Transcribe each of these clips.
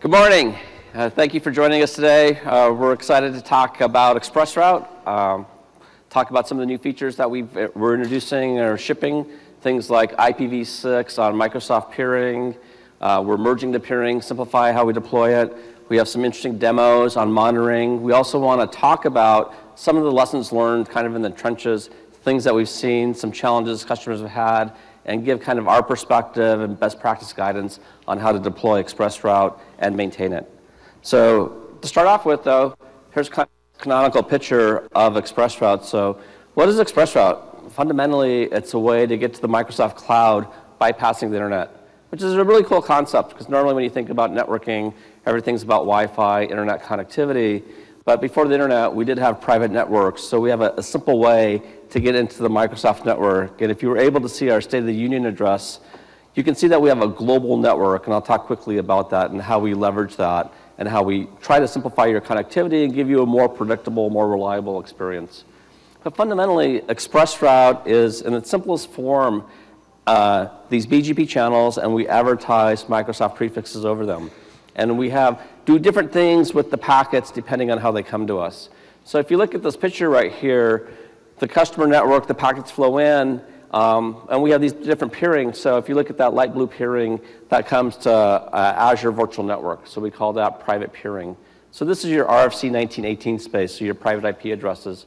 Good morning. Thank you for joining us today. We're excited to talk about ExpressRoute, talk about some of the new features that we're introducing or shipping, things like IPv6 on Microsoft peering. We're merging the peering, simplify how we deploy it. We have some interesting demos on monitoring. We also want to talk about some of the lessons learned kind of in the trenches, things that we've seen, some challenges customers have had, and give kind of our perspective and best practice guidance on how to deploy ExpressRoute and maintain it. So to start off with, though, here's kind of a canonical picture of ExpressRoute. So what is ExpressRoute? Fundamentally, it's a way to get to the Microsoft cloud bypassing the internet, which is a really cool concept because normally when you think about networking, everything's about Wi-Fi, internet connectivity. But before the internet, we did have private networks. So we have a simple way to get into the Microsoft network. And if you were able to see our State of the Union address, you can see that we have a global network. And I'll talk quickly about that and how we leverage that and how we try to simplify your connectivity and give you a more predictable, more reliable experience. But fundamentally, ExpressRoute is, in its simplest form, these BGP channels, and we advertise Microsoft prefixes over them. And we do different things with the packets depending on how they come to us. So if you look at this picture right here, the customer network, the packets flow in, and we have these different peerings. So if you look at that light blue peering, that comes to Azure Virtual Network. So we call that private peering. So this is your RFC 1918 space, so your private IP addresses.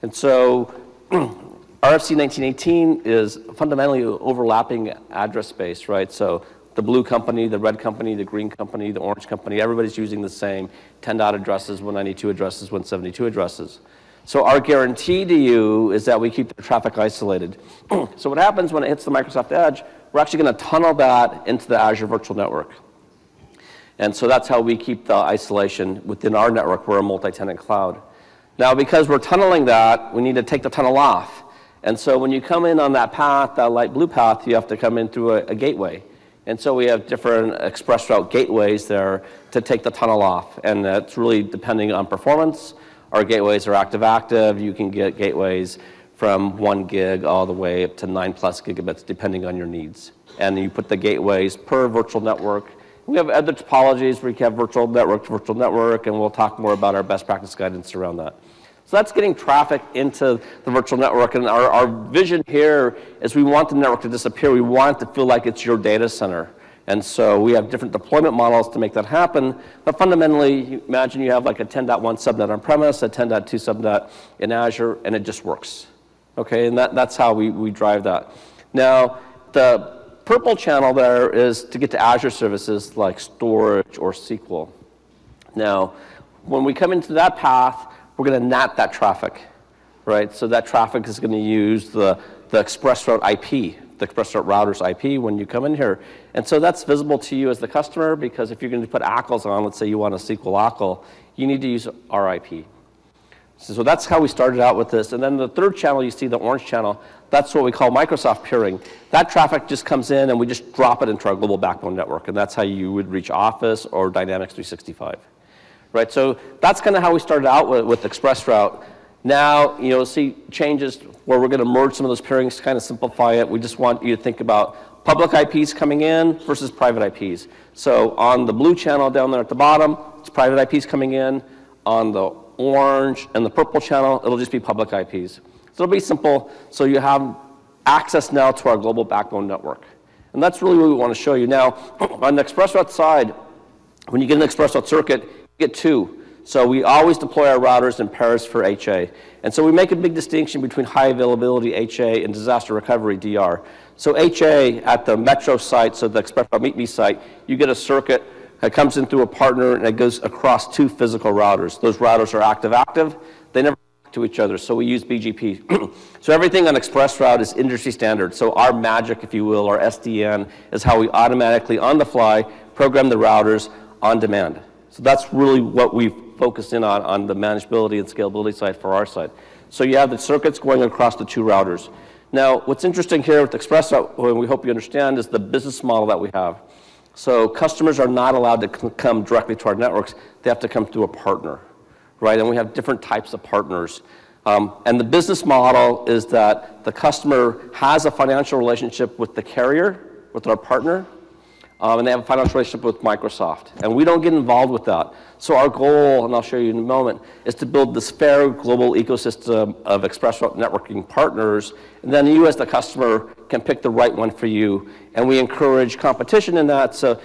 And so RFC 1918 is fundamentally overlapping address space, right? So the blue company, the red company, the green company, the orange company, everybody's using the same 10 dot addresses, 192 addresses, 172 addresses. So our guarantee to you is that we keep the traffic isolated. So what happens when it hits the Microsoft Edge, we're actually going to tunnel that into the Azure Virtual Network. And so that's how we keep the isolation within our network. We're a multi-tenant cloud. Now, because we're tunneling that, we need to take the tunnel off. And so when you come in on that path, that light blue path, you have to come in through a gateway. And so we have different ExpressRoute gateways there to take the tunnel off. And that's really depending on performance. Our gateways are active-active. You can get gateways from 1 gig all the way up to 9+ gigabits, depending on your needs. And you put the gateways per virtual network. We have other topologies where you can have virtual network to virtual network, and we'll talk more about our best practice guidance around that. So that's getting traffic into the virtual network. And our vision here is we want the network to disappear. We want it to feel like it's your data center. And so we have different deployment models to make that happen. But fundamentally, imagine you have like a 10.1 subnet on premise, a 10.2 subnet in Azure, and it just works. Okay, and that's how we drive that. Now, the purple channel there is to get to Azure services like storage or SQL. Now, when we come into that path, we're going to NAT that traffic, right? So that traffic is going to use the ExpressRoute IP, the ExpressRoute router's IP when you come in here. And so that's visible to you as the customer because if you're going to put ACLs on, let's say you want a SQL ACL, you need to use our IP. So that's how we started out with this. And then the third channel, you see the orange channel, that's what we call Microsoft peering. That traffic just comes in and we just drop it into our global backbone network. And that's how you would reach Office or Dynamics 365. Right, so that's kind of how we started out with ExpressRoute. Now, you'll see changes where we're going to merge some of those peerings to kind of simplify it. We just want you to think about public IPs coming in versus private IPs. So on the blue channel down there at the bottom, it's private IPs coming in. On the orange and the purple channel, it'll just be public IPs. So it'll be simple. So you have access now to our global backbone network. And that's really what we want to show you. Now, on the ExpressRoute side, when you get an ExpressRoute circuit, get two. So we always deploy our routers in pairs for HA. And so we make a big distinction between high availability HA and disaster recovery DR. So HA at the Metro site, so the ExpressRoute Meet Me site, you get a circuit that comes in through a partner and it goes across two physical routers. Those routers are active-active. They never talk to each other, so we use BGP. So everything on ExpressRoute is industry standard. So our magic, if you will, our SDN, is how we automatically, on the fly, program the routers on demand. So that's really what we focus in on the manageability and scalability side for our side. So you have the circuits going across the two routers. Now, what's interesting here with ExpressRoute, and we hope you understand, is the business model that we have. So customers are not allowed to come directly to our networks. They have to come through a partner, right? And we have different types of partners. And the business model is that the customer has a financial relationship with the carrier, with our partner, and they have a financial relationship with Microsoft. And we don't get involved with that. So our goal, and I'll show you in a moment, is to build this fair global ecosystem of ExpressRoute networking partners, and then you as the customer can pick the right one for you. And we encourage competition in that, so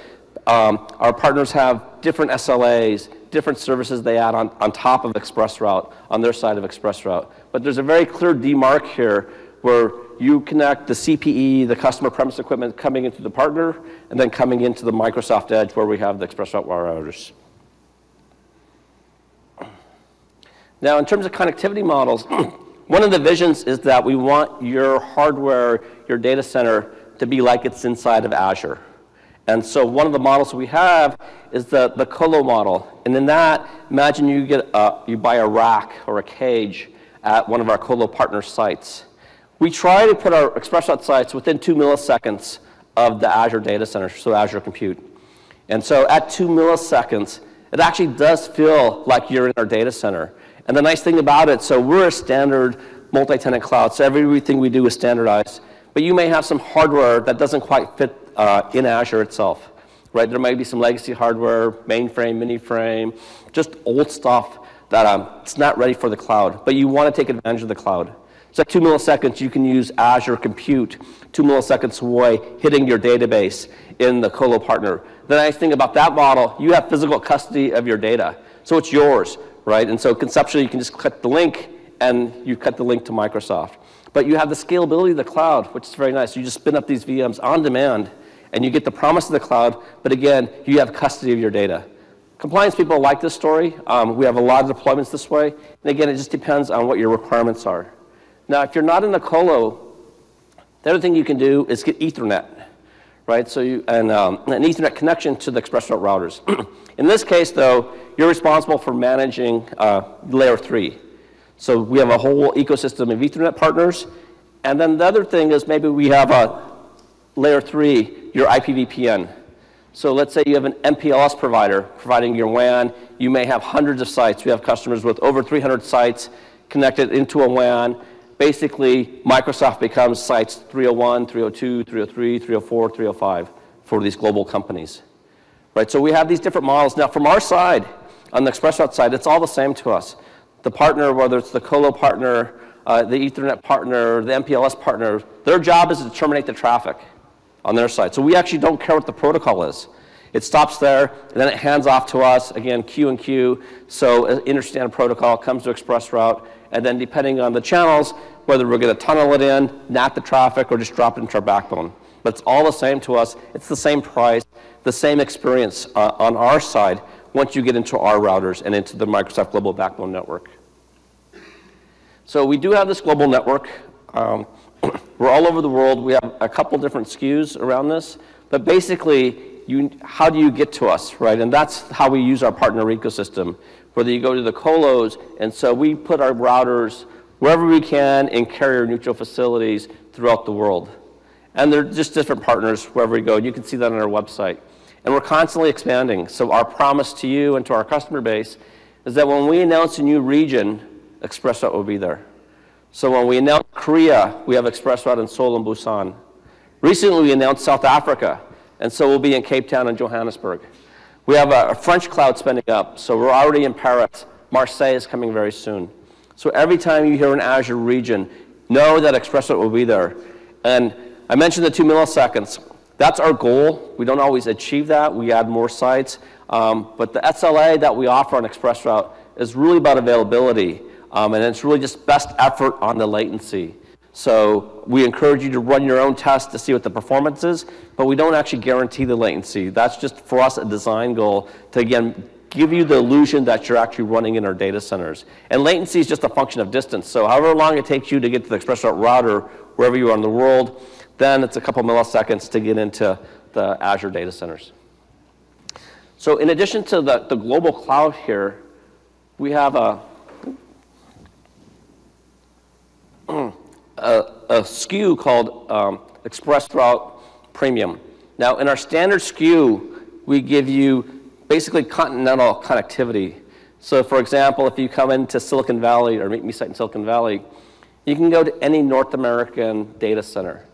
our partners have different SLAs, different services they add on top of ExpressRoute, on their side of ExpressRoute. But there's a very clear demarc here where you connect the CPE, the customer premise equipment, coming into the partner, and then coming into the Microsoft Edge where we have the ExpressRoute routers. Now, in terms of connectivity models, one of the visions is that we want your hardware, your data center, to be like it's inside of Azure. And so one of the models we have is the colo model. And in that, imagine you buy a rack or a cage at one of our colo partner sites. We try to put our ExpressRoute sites within 2 milliseconds of the Azure data center, so Azure Compute. And so at 2 milliseconds, it actually does feel like you're in our data center. And the nice thing about it, so we're a standard multi-tenant cloud, so everything we do is standardized. But you may have some hardware that doesn't quite fit in Azure itself, right? There might be some legacy hardware, mainframe, mini-frame, just old stuff that it's not ready for the cloud, but you want to take advantage of the cloud. So at 2 milliseconds, you can use Azure Compute 2 milliseconds away, hitting your database in the colo partner. The nice thing about that model, you have physical custody of your data. So it's yours, right? And so conceptually, you can just click the link, and you cut the link to Microsoft. But you have the scalability of the cloud, which is very nice. You just spin up these VMs on demand, and you get the promise of the cloud, but again, you have custody of your data. Compliance people like this story. We have a lot of deployments this way. And again, it just depends on what your requirements are. Now, if you're not in the colo, the other thing you can do is get Ethernet, right? So an Ethernet connection to the ExpressRoute routers. In this case, though, you're responsible for managing layer 3. So we have a whole ecosystem of Ethernet partners. And then the other thing is maybe we have a layer 3, your IPVPN. So let's say you have an MPLS provider providing your WAN. You may have hundreds of sites. We have customers with over 300 sites connected into a WAN. Basically, Microsoft becomes sites 301, 302, 303, 304, 305 for these global companies. Right? So we have these different models. Now, from our side, on the ExpressRoute side, it's all the same to us. The partner, whether it's the colo partner, the Ethernet partner, the MPLS partner, their job is to terminate the traffic on their side. So we actually don't care what the protocol is. It stops there, and then it hands off to us, again, Q and Q. So interstandard protocol comes to ExpressRoute, and then depending on the channels, whether we're going to tunnel it in, NAT the traffic, or just drop it into our backbone. But it's all the same to us. It's the same price, the same experience on our side once you get into our routers and into the Microsoft Global Backbone Network. So we do have this global network. We're all over the world. We have a couple different SKUs around this. But basically, how do you get to us, right? And that's how we use our partner ecosystem, whether you go to the colos. And so we put our routers wherever we can in carrier-neutral facilities throughout the world. And they're just different partners wherever we go. You can see that on our website. And we're constantly expanding. So our promise to you and to our customer base is that when we announce a new region, ExpressRoute will be there. So when we announced Korea, we have ExpressRoute in Seoul and Busan. Recently, we announced South Africa, and so we'll be in Cape Town and Johannesburg. We have a French cloud spinning up, so we're already in Paris. Marseille is coming very soon. So every time you hear an Azure region, know that ExpressRoute will be there. And I mentioned the 2 milliseconds. That's our goal. We don't always achieve that. We add more sites. But the SLA that we offer on ExpressRoute is really about availability. And it's really just best effort on the latency. So we encourage you to run your own tests to see what the performance is, but we don't actually guarantee the latency. That's just, for us, a design goal to, again, give you the illusion that you're actually running in our data centers. And latency is just a function of distance. So however long it takes you to get to the ExpressRoute router, wherever you are in the world, then it's a couple milliseconds to get into the Azure data centers. So in addition to the global cloud here, we have a SKU called ExpressRoute Premium. Now, in our standard SKU, we give you basically continental connectivity. So, for example, if you come into Silicon Valley or meet me site in Silicon Valley, you can go to any North American data center.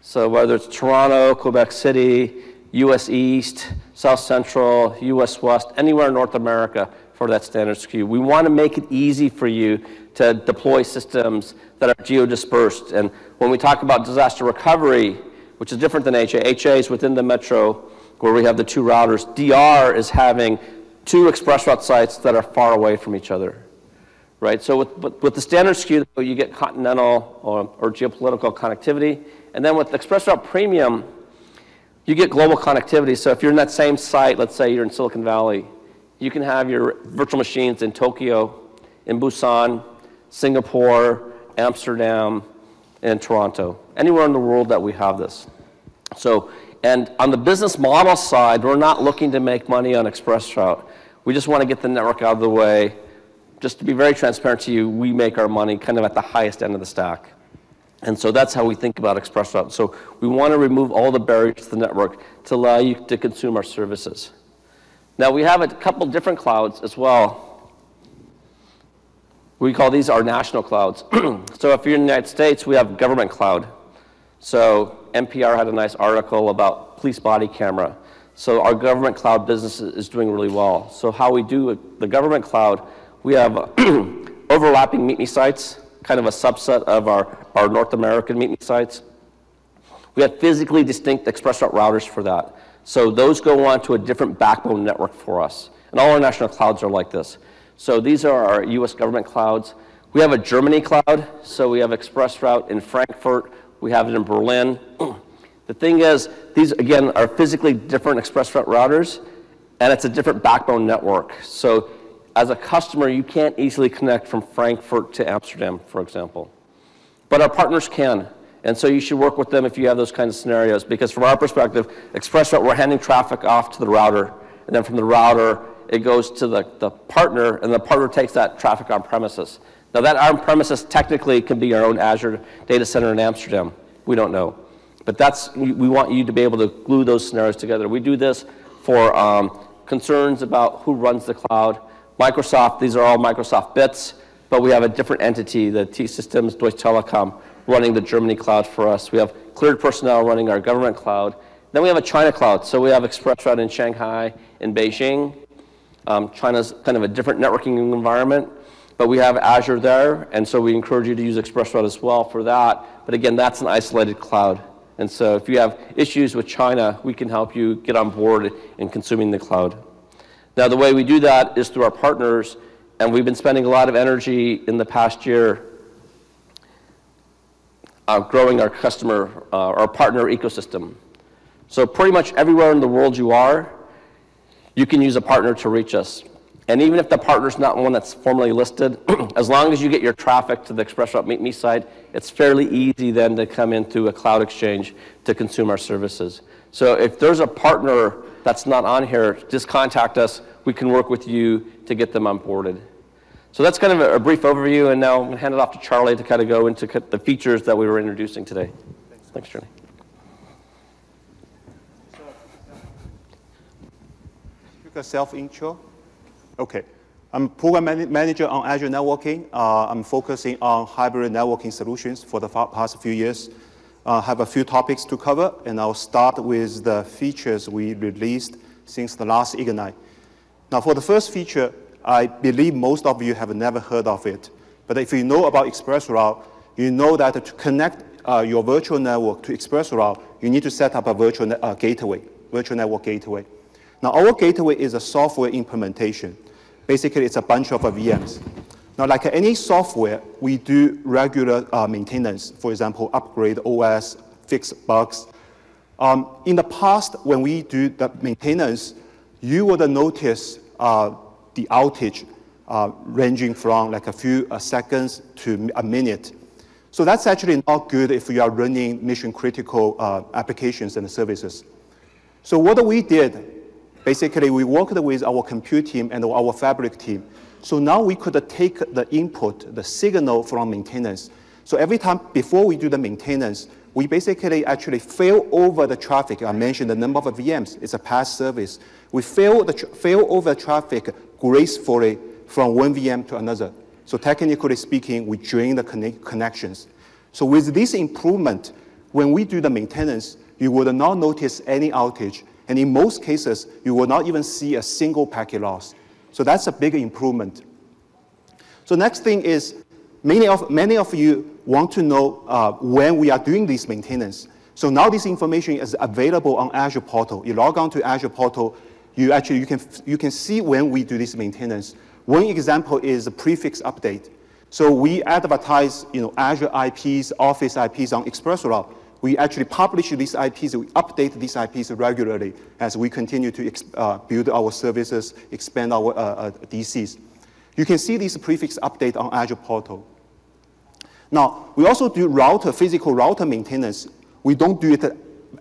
So whether it's Toronto, Quebec City, US East, South Central, US West, anywhere in North America for that standards queue. We want to make it easy for you to deploy systems that are geo-dispersed. And when we talk about disaster recovery, which is different than HA, HA is within the metro where we have the 2 routers. DR is having 2 ExpressRoute sites that are far away from each other, right? So with the standards queue, you get continental or geopolitical connectivity. And then with ExpressRoute Premium, you get global connectivity. So if you're in that same site, let's say you're in Silicon Valley, you can have your virtual machines in Tokyo, in Busan, Singapore, Amsterdam, and Toronto. Anywhere in the world that we have this. So, and on the business model side, we're not looking to make money on ExpressRoute. We just want to get the network out of the way. Just to be very transparent to you, we make our money kind of at the highest end of the stack. And so that's how we think about ExpressRoute. So we want to remove all the barriers to the network to allow you to consume our services. Now we have a couple different clouds as well. We call these our national clouds. So if you're in the United States, we have government cloud. So NPR had a nice article about police body camera. So our government cloud business is doing really well. So how we do the government cloud, we have overlapping Meet Me sites, kind of a subset of our North American Meet Me sites. We have physically distinct ExpressRoute routers for that. So those go on to a different backbone network for us. And all our national clouds are like this. So these are our US government clouds. We have a Germany cloud. So we have ExpressRoute in Frankfurt. We have it in Berlin. The thing is, these, again, are physically different ExpressRoute routers, and it's a different backbone network. So as a customer, you can't easily connect from Frankfurt to Amsterdam, for example. But our partners can. And so you should work with them if you have those kinds of scenarios, because from our perspective, ExpressRoute, we're handing traffic off to the router, and then from the router, it goes to the partner, and the partner takes that traffic on premises. Now that on premises technically can be our own Azure data center in Amsterdam. We don't know. But that's, we want you to be able to glue those scenarios together. We do this for concerns about who runs the cloud. Microsoft, these are all Microsoft bits, but we have a different entity, the T-Systems Deutsche Telekom, running the Germany cloud for us. We have cleared personnel running our government cloud. Then we have a China cloud. So we have ExpressRoute in Shanghai, in Beijing. China's kind of a different networking environment, but we have Azure there, and so we encourage you to use ExpressRoute as well for that. But again, that's an isolated cloud. And so if you have issues with China, we can help you get on board in consuming the cloud. Now, the way we do that is through our partners, and we've been spending a lot of energy in the past year growing our customer, our partner ecosystem. So pretty much everywhere in the world you are, you can use a partner to reach us. And even if the partner's not one that's formally listed, as long as you get your traffic to the ExpressRoute Meet Me site, it's fairly easy then to come into a cloud exchange to consume our services. So if there's a partner that's not on here, just contact us. We can work with you to get them onboarded. So that's kind of a brief overview, and now I'm going to hand it off to Charlie to kind of go into the features that we were introducing today. Thanks, Charlie. A self-intro. Okay. I'm program manager on Azure networking. I'm focusing on hybrid networking solutions for the past few years. I have a few topics to cover, and I'll start with the features we released since the last Ignite. Now, for the first feature, I believe most of you have never heard of it. But if you know about ExpressRoute, you know that to connect your virtual network to ExpressRoute, you need to set up a virtual gateway, virtual network gateway. Now, our gateway is a software implementation. Basically, it's a bunch of VMs. Now, like any software, we do regular maintenance. For example, upgrade OS, fix bugs. In the past, when we do the maintenance, you would notice the outage ranging from like a few seconds to a minute. So that's actually not good if you are running mission-critical applications and services. So what we did, basically, we worked with our compute team and our fabric team. So now we could take the input, the signal from maintenance. So every time before we do the maintenance, we basically actually fail over the traffic. I mentioned the number of VMs. It's a PaaS service. We fail over traffic gracefully from one VM to another. So technically speaking, we drain the connections. So with this improvement, when we do the maintenance, you would not notice any outage. And in most cases, you will not even see a single packet loss. So that's a big improvement. So next thing is, many of you want to know when we are doing this maintenance. So now this information is available on Azure portal. You log on to Azure portal, you can see when we do this maintenance. One example is the prefix update. So we advertise, Azure IPs, Office IPs on ExpressRoute. We actually publish these IPs, we update these IPs regularly as we continue to build our services, expand our DCs. You can see this prefix update on Azure portal. Now, we also do physical router maintenance. We don't do it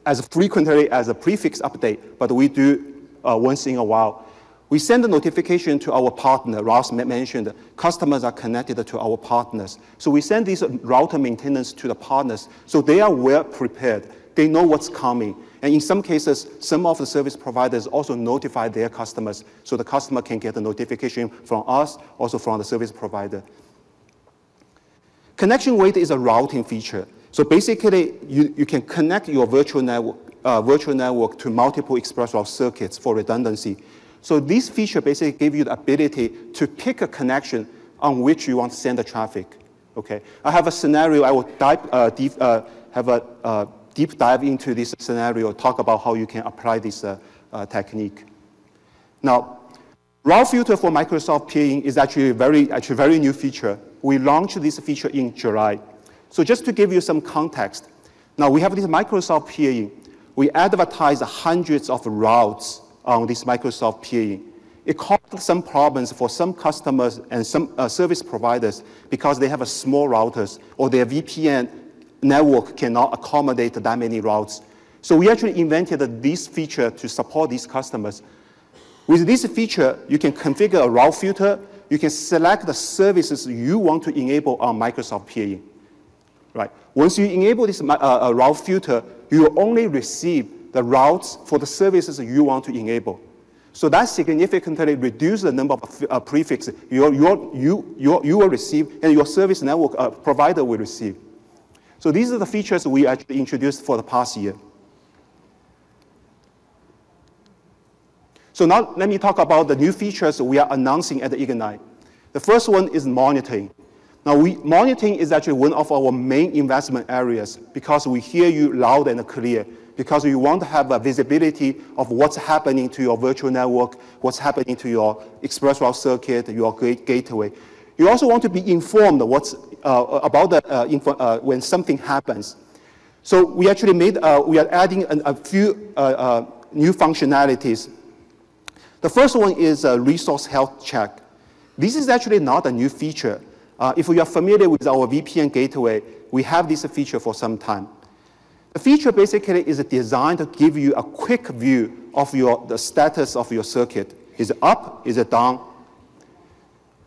as frequently as a prefix update, but we do once in a while. We send a notification to our partner. Ross mentioned customers are connected to our partners. So we send this router maintenance to the partners so they are well prepared. They know what's coming. And in some cases, some of the service providers also notify their customers so the customer can get a notification from us, also from the service provider. Connection weight is a routing feature. So basically, you can connect your virtual network to multiple ExpressRoute circuits for redundancy. So this feature basically gives you the ability to pick a connection on which you want to send the traffic. Okay, I have a scenario. I will have a deep dive into this scenario, talk about how you can apply this technique. Now, route filter for Microsoft peering is actually a very new feature. We launched this feature in July. So just to give you some context, now we have this Microsoft peering. We advertise hundreds of routes on this Microsoft peering. It caused some problems for some customers and some service providers because they have small routers or their VPN network cannot accommodate that many routes. So we actually invented this feature to support these customers. With this feature, you can configure a route filter. You can select the services you want to enable on Microsoft peering. Right. Once you enable this route filter, you will only receive the routes for the services you want to enable. So that significantly reduces the number of prefixes you will receive and your service network provider will receive. So these are the features we actually introduced for the past year. So now let me talk about the new features we are announcing at the Ignite. The first one is monitoring. Now, monitoring is actually one of our main investment areas because we hear you loud and clear, because we want to have a visibility of what's happening to your virtual network, what's happening to your ExpressRoute circuit, your gateway. You also want to be informed about when something happens. So we actually we are adding a few new functionalities. The first one is a resource health check. This is actually not a new feature. If you are familiar with our VPN gateway, we have this feature for some time. The feature basically is designed to give you a quick view of the status of your circuit. Is it up? Is it down?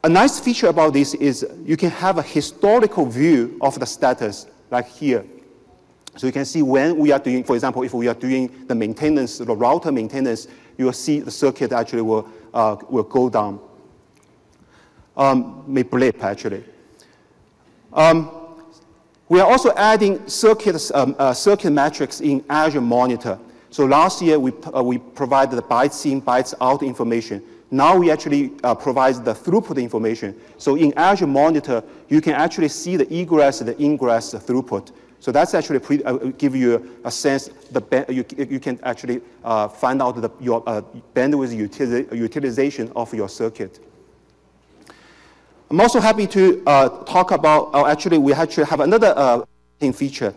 A nice feature about this is you can have a historical view of the status, like here. So you can see when we are doing, for example, if we are doing the maintenance, the router maintenance, you will see the circuit actually will go down. May blip, actually. We are also adding circuit metrics in Azure Monitor. So last year, we provided the bytes in, bytes out information. Now we actually provide the throughput information. So in Azure Monitor, you can actually see the egress and the ingress throughput. So that's actually give you a sense that you can actually find out your bandwidth utilization of your circuit. I'm also happy to talk about, we actually have another feature,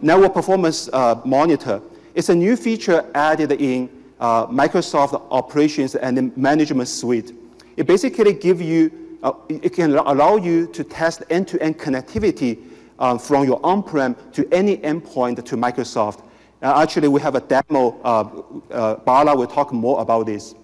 Network Performance Monitor. It's a new feature added in Microsoft Operations and Management Suite. It basically gives you, it can allow you to test end-to-end connectivity from your on-prem to any endpoint to Microsoft. Actually, we have a demo. Bala will talk more about this.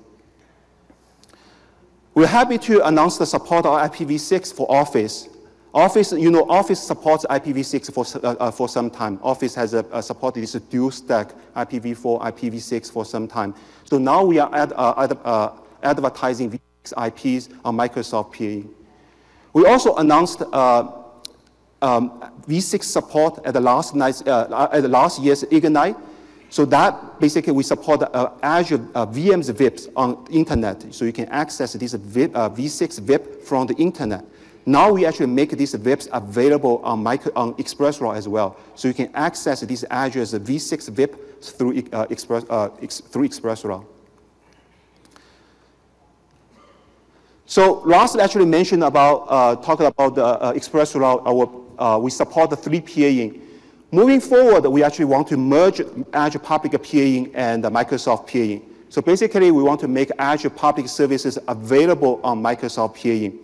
We're happy to announce the support of IPv6 for Office. Office supports IPv6 for some time. Office has supported this dual stack IPv4, IPv6 for some time. So now we are advertising V6 IPs on Microsoft peering. We also announced V6 support at the last year's Ignite. So that basically we support Azure VM's VIPs on internet. So you can access this V6 VIP from the internet. Now we actually make these VIPs available on ExpressRoute as well. So you can access these Azure's V6 VIP through ExpressRoute. So Ross actually mentioned about, talking about the ExpressRoute, we support the 3 PAing. Moving forward, we actually want to merge Azure Public PAing and Microsoft PAing. So basically, we want to make Azure Public Services available on Microsoft PAing.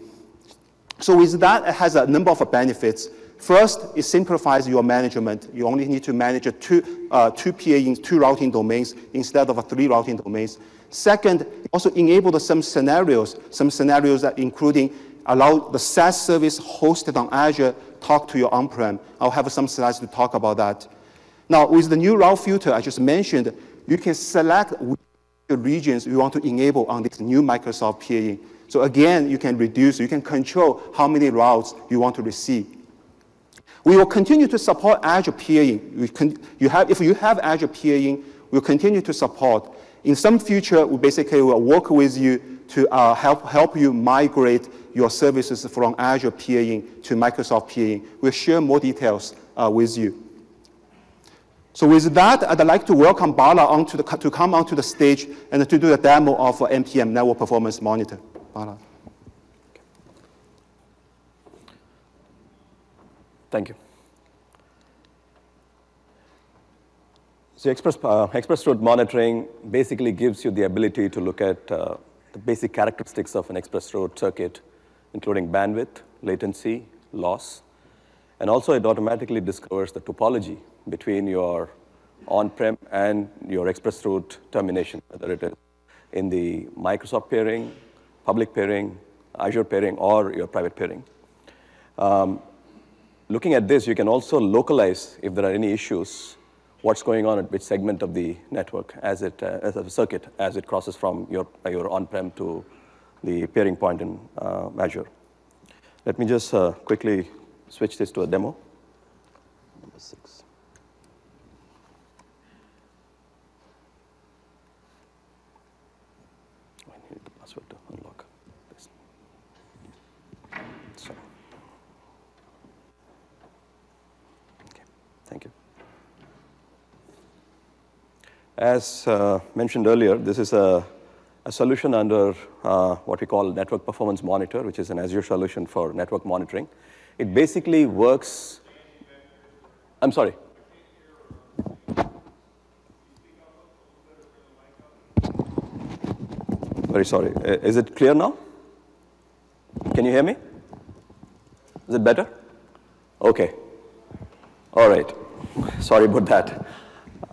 So with that, it has a number of benefits. First, it simplifies your management. You only need to manage two PAing, 2 routing domains instead of 3 routing domains. Second, it also enabled some scenarios that including allow the SaaS service hosted on Azure talk to your on-prem. I'll have some slides to talk about that. Now, with the new route filter I just mentioned, you can select which regions you want to enable on this new Microsoft PAing. So again, you can control how many routes you want to receive. We will continue to support Azure PAing. If you have Azure PAing, we'll continue to support. In some future, we basically will work with you to help you migrate your services from Azure PAing to Microsoft PAing. We'll share more details with you. So with that, I'd like to welcome Bala to come onto the stage and to do a demo of NPM, Network Performance Monitor. Bala. Thank you. So ExpressRoute monitoring basically gives you the ability to look at the basic characteristics of an ExpressRoute circuit, including bandwidth, latency, loss, and also it automatically discovers the topology between your on-prem and your ExpressRoute termination, whether it is in the Microsoft pairing, public pairing, Azure pairing, or your private pairing. Looking at this, you can also localize, if there are any issues, what's going on at which segment of the network as a circuit as it crosses from your on-prem to the pairing point in Azure. Let me just quickly switch this to a demo. Number 6. I need the password to unlock this. So, okay, thank you. As mentioned earlier, this is a solution under what we call Network Performance Monitor, which is an Azure solution for network monitoring. It basically works. I'm sorry. Very sorry. Is it clear now? Can you hear me? Is it better? Okay. All right. Sorry about that.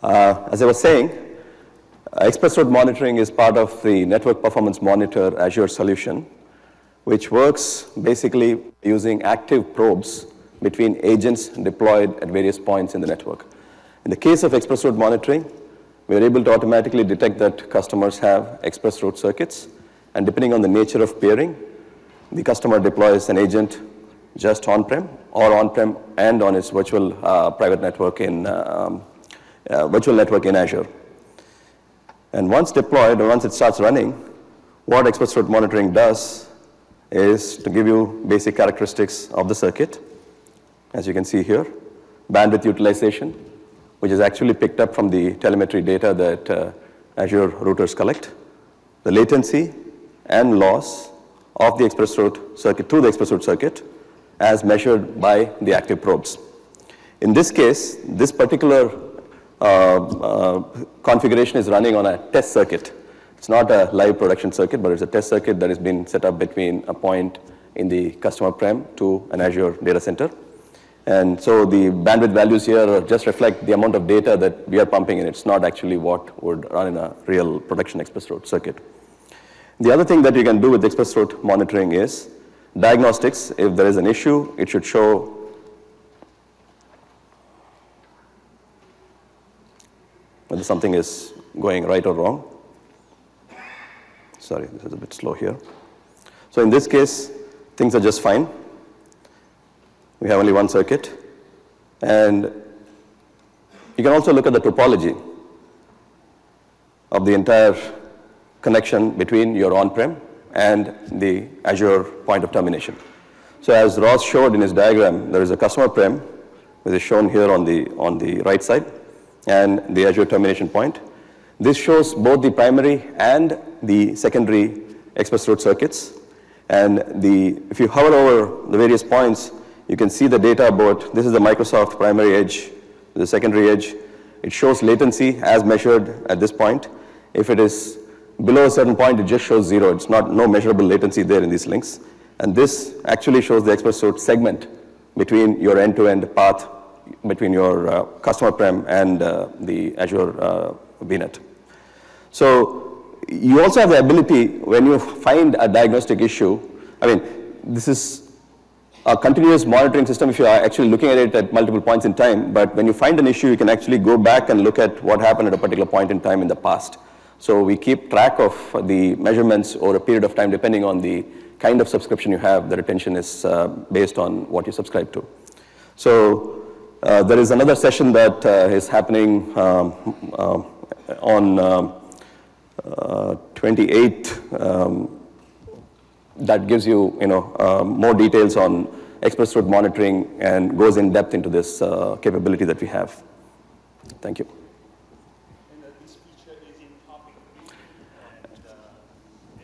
As I was saying, ExpressRoute monitoring is part of the Network Performance Monitor Azure solution, which works basically using active probes between agents deployed at various points in the network. In the case of ExpressRoute monitoring, we are able to automatically detect that customers have ExpressRoute circuits, and depending on the nature of pairing, the customer deploys an agent just on-prem or on-prem and on its virtual private network in Azure. And once deployed, or once it starts running, what ExpressRoute monitoring does is to give you basic characteristics of the circuit. As you can see here, bandwidth utilization, which is actually picked up from the telemetry data that Azure routers collect, the latency and loss of the ExpressRoute circuit through the ExpressRoute circuit as measured by the active probes. In this case, this particular configuration is running on a test circuit. It's not a live production circuit, but it's a test circuit that has been set up between a point in the customer prem to an Azure data center. And so the bandwidth values here just reflect the amount of data that we are pumping in. It's not actually what would run in a real production ExpressRoute circuit. The other thing that you can do with ExpressRoute monitoring is diagnostics. If there is an issue, it should show whether something is going right or wrong. Sorry, this is a bit slow here. So in this case, things are just fine. We have only one circuit. And you can also look at the topology. of the entire connection between your on-prem and the Azure point of termination. So as Ross showed in his diagram, there is a customer prem, which is shown here on the right side, and the Azure termination point. This shows both the primary and the secondary ExpressRoute circuits. And if you hover over the various points, you can see the data about, this is the Microsoft primary edge, the secondary edge. It shows latency as measured at this point. If it is below a certain point, it just shows 0. It's no measurable latency there in these links. And this actually shows the ExpressRoute segment between your end-to-end path between your customer prem and the Azure VNet. So you also have the ability, when you find a diagnostic issue, I mean, this is a continuous monitoring system if you are actually looking at it at multiple points in time, but when you find an issue, you can actually go back and look at what happened at a particular point in time in the past. So we keep track of the measurements over a period of time depending on the kind of subscription you have. The retention is based on what you subscribe to. So there is another session that is happening on 28th that gives you, more details on ExpressRoute monitoring and goes in depth into this capability that we have. Thank you. This feature is in topic.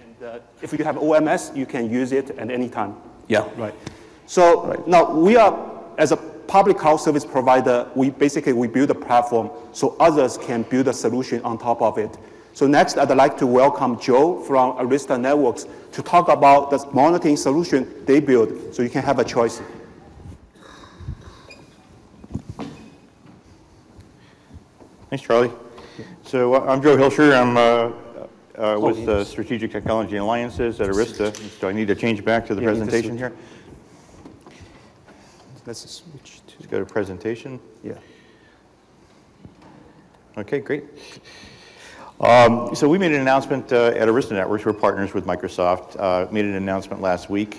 And if you have OMS, you can use it at any time. Yeah. Right. So now we are, as a public cloud service provider, we build a platform so others can build a solution on top of it. So next, I'd like to welcome Joe from Arista Networks to talk about the monitoring solution they build, so you can have a choice. Thanks, Charlie. So I'm Joe Hilscher. I'm with Strategic Technology Alliances at Arista. Do I need to change back to the presentation here? Let's switch to. Let's go to presentation. Yeah. Okay, great. So we made an announcement at Arista Networks. We're partners with Microsoft. Made an announcement last week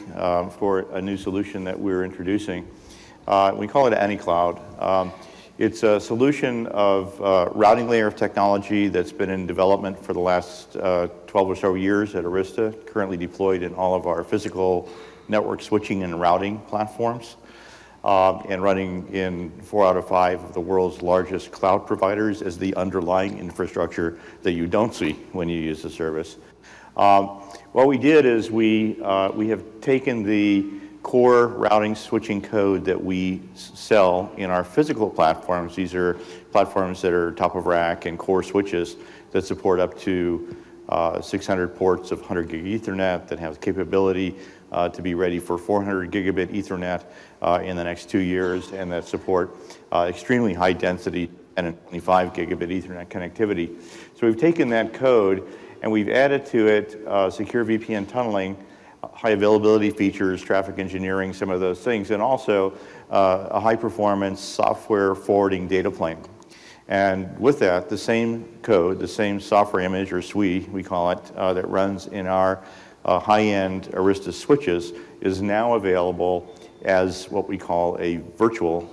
for a new solution that we're introducing. We call it AnyCloud. It's a solution of routing layer of technology that's been in development for the last 12 or so years at Arista, currently deployed in all of our physical network switching and routing platforms. And running in 4 out of 5 of the world's largest cloud providers as the underlying infrastructure that you don't see when you use the service. What we did is we have taken the core routing switching code that we sell in our physical platforms. These are platforms that are top of rack and core switches that support up to 600 ports of 100 gig Ethernet that have capability to be ready for 400 gigabit Ethernet in the next 2 years, and that support extremely high density and 25 gigabit Ethernet connectivity. So we've taken that code and we've added to it secure VPN tunneling, high availability features, traffic engineering, some of those things, and also a high performance software forwarding data plane. And with that, the same code, the same software image, or SWI, we call it, that runs in our high-end Arista switches is now available as what we call a virtual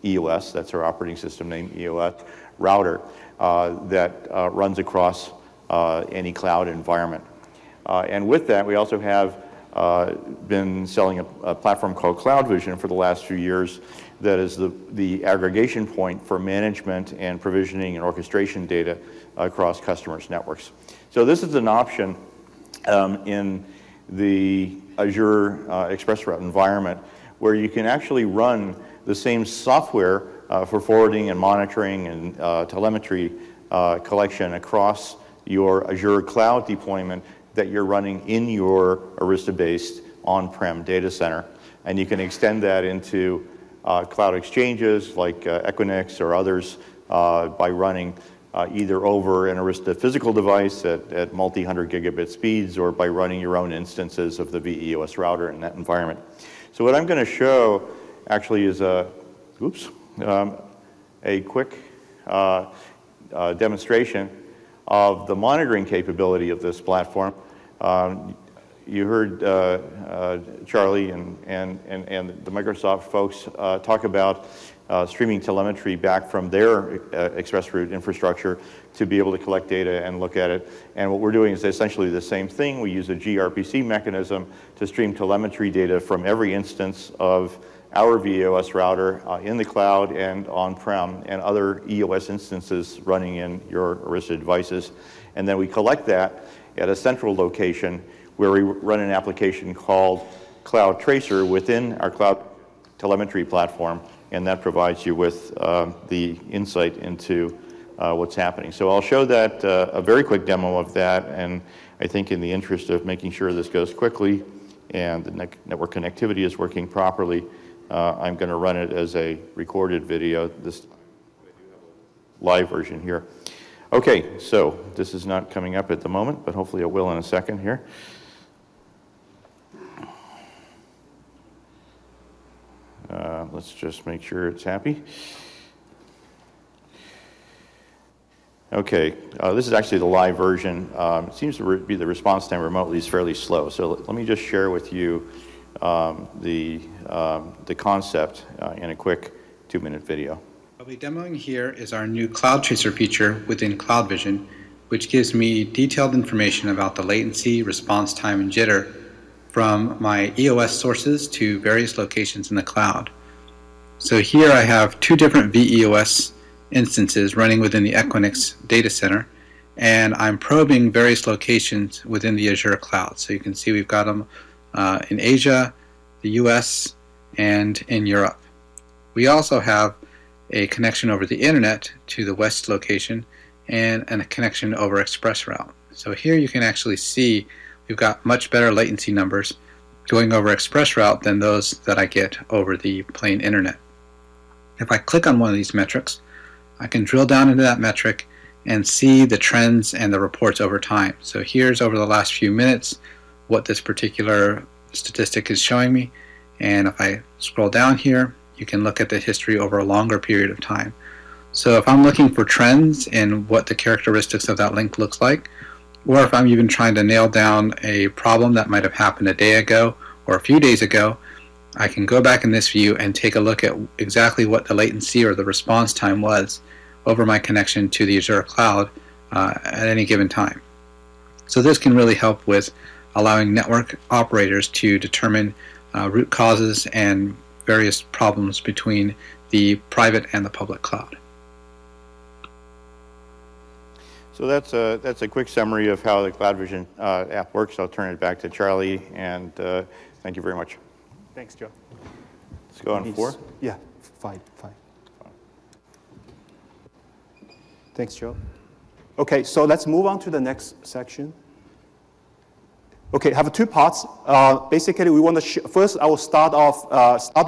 EOS, that's our operating system name, EOS, router that runs across any cloud environment. And with that, we also have been selling a platform called CloudVision for the last few years that is the aggregation point for management and provisioning and orchestration data across customers' networks. So this is an option in the Azure ExpressRoute environment where you can actually run the same software for forwarding and monitoring and telemetry collection across your Azure cloud deployment that you're running in your Arista-based on-prem data center. And you can extend that into cloud exchanges like Equinix or others by running either over an Arista physical device at multi-hundred gigabit speeds or by running your own instances of the VEOS router in that environment. So what I'm going to show actually is a quick demonstration of the monitoring capability of this platform. You heard Charlie and the Microsoft folks talk about streaming telemetry back from their ExpressRoute infrastructure to be able to collect data and look at it. And what we're doing is essentially the same thing. We use a gRPC mechanism to stream telemetry data from every instance of our vEOS router in the cloud and on-prem and other EOS instances running in your Arista devices. And then we collect that at a central location where we run an application called Cloud Tracer within our cloud telemetry platform, and that provides you with the insight into what's happening. So I'll show that, a very quick demo of that, and I think in the interest of making sure this goes quickly and the network connectivity is working properly, I'm going to run it as a recorded video. This live version here. Okay, so this is not coming up at the moment, but hopefully it will in a second here. Let's just make sure it's happy. Okay, this is actually the live version. It seems to be the response time remotely is fairly slow. So let me just share with you the concept in a quick 2-minute video. I'll be demoing here is our new Cloud Tracer feature within CloudVision, which gives me detailed information about the latency, response time, and jitter from my EOS sources to various locations in the cloud. So here I have 2 different vEOS instances running within the Equinix data center, and I'm probing various locations within the Azure cloud. So you can see we've got them in Asia, the US, and in Europe. We also have a connection over the internet to the west location and a connection over ExpressRoute. So here you can actually see we've got much better latency numbers going over ExpressRoute than those that I get over the plain internet. If I click on one of these metrics, I can drill down into that metric and see the trends and the reports over time. So here's over the last few minutes what this particular statistic is showing me, and if I scroll down here, you can look at the history over a longer period of time. So if I'm looking for trends in what the characteristics of that link looks like, or if I'm even trying to nail down a problem that might have happened a day ago or a few days ago, I can go back in this view and take a look at exactly what the latency or the response time was over my connection to the Azure cloud at any given time. So this can really help with allowing network operators to determine root causes and various problems between the private and the public cloud. So that's a quick summary of how the CloudVision app works. I'll turn it back to Charlie, and thank you very much. Thanks, Joe. Let's go on 4. Yeah, 5. Thanks, Joe. Okay, so let's move on to the next section. Okay, I have 2 parts. Basically, we want to first I will start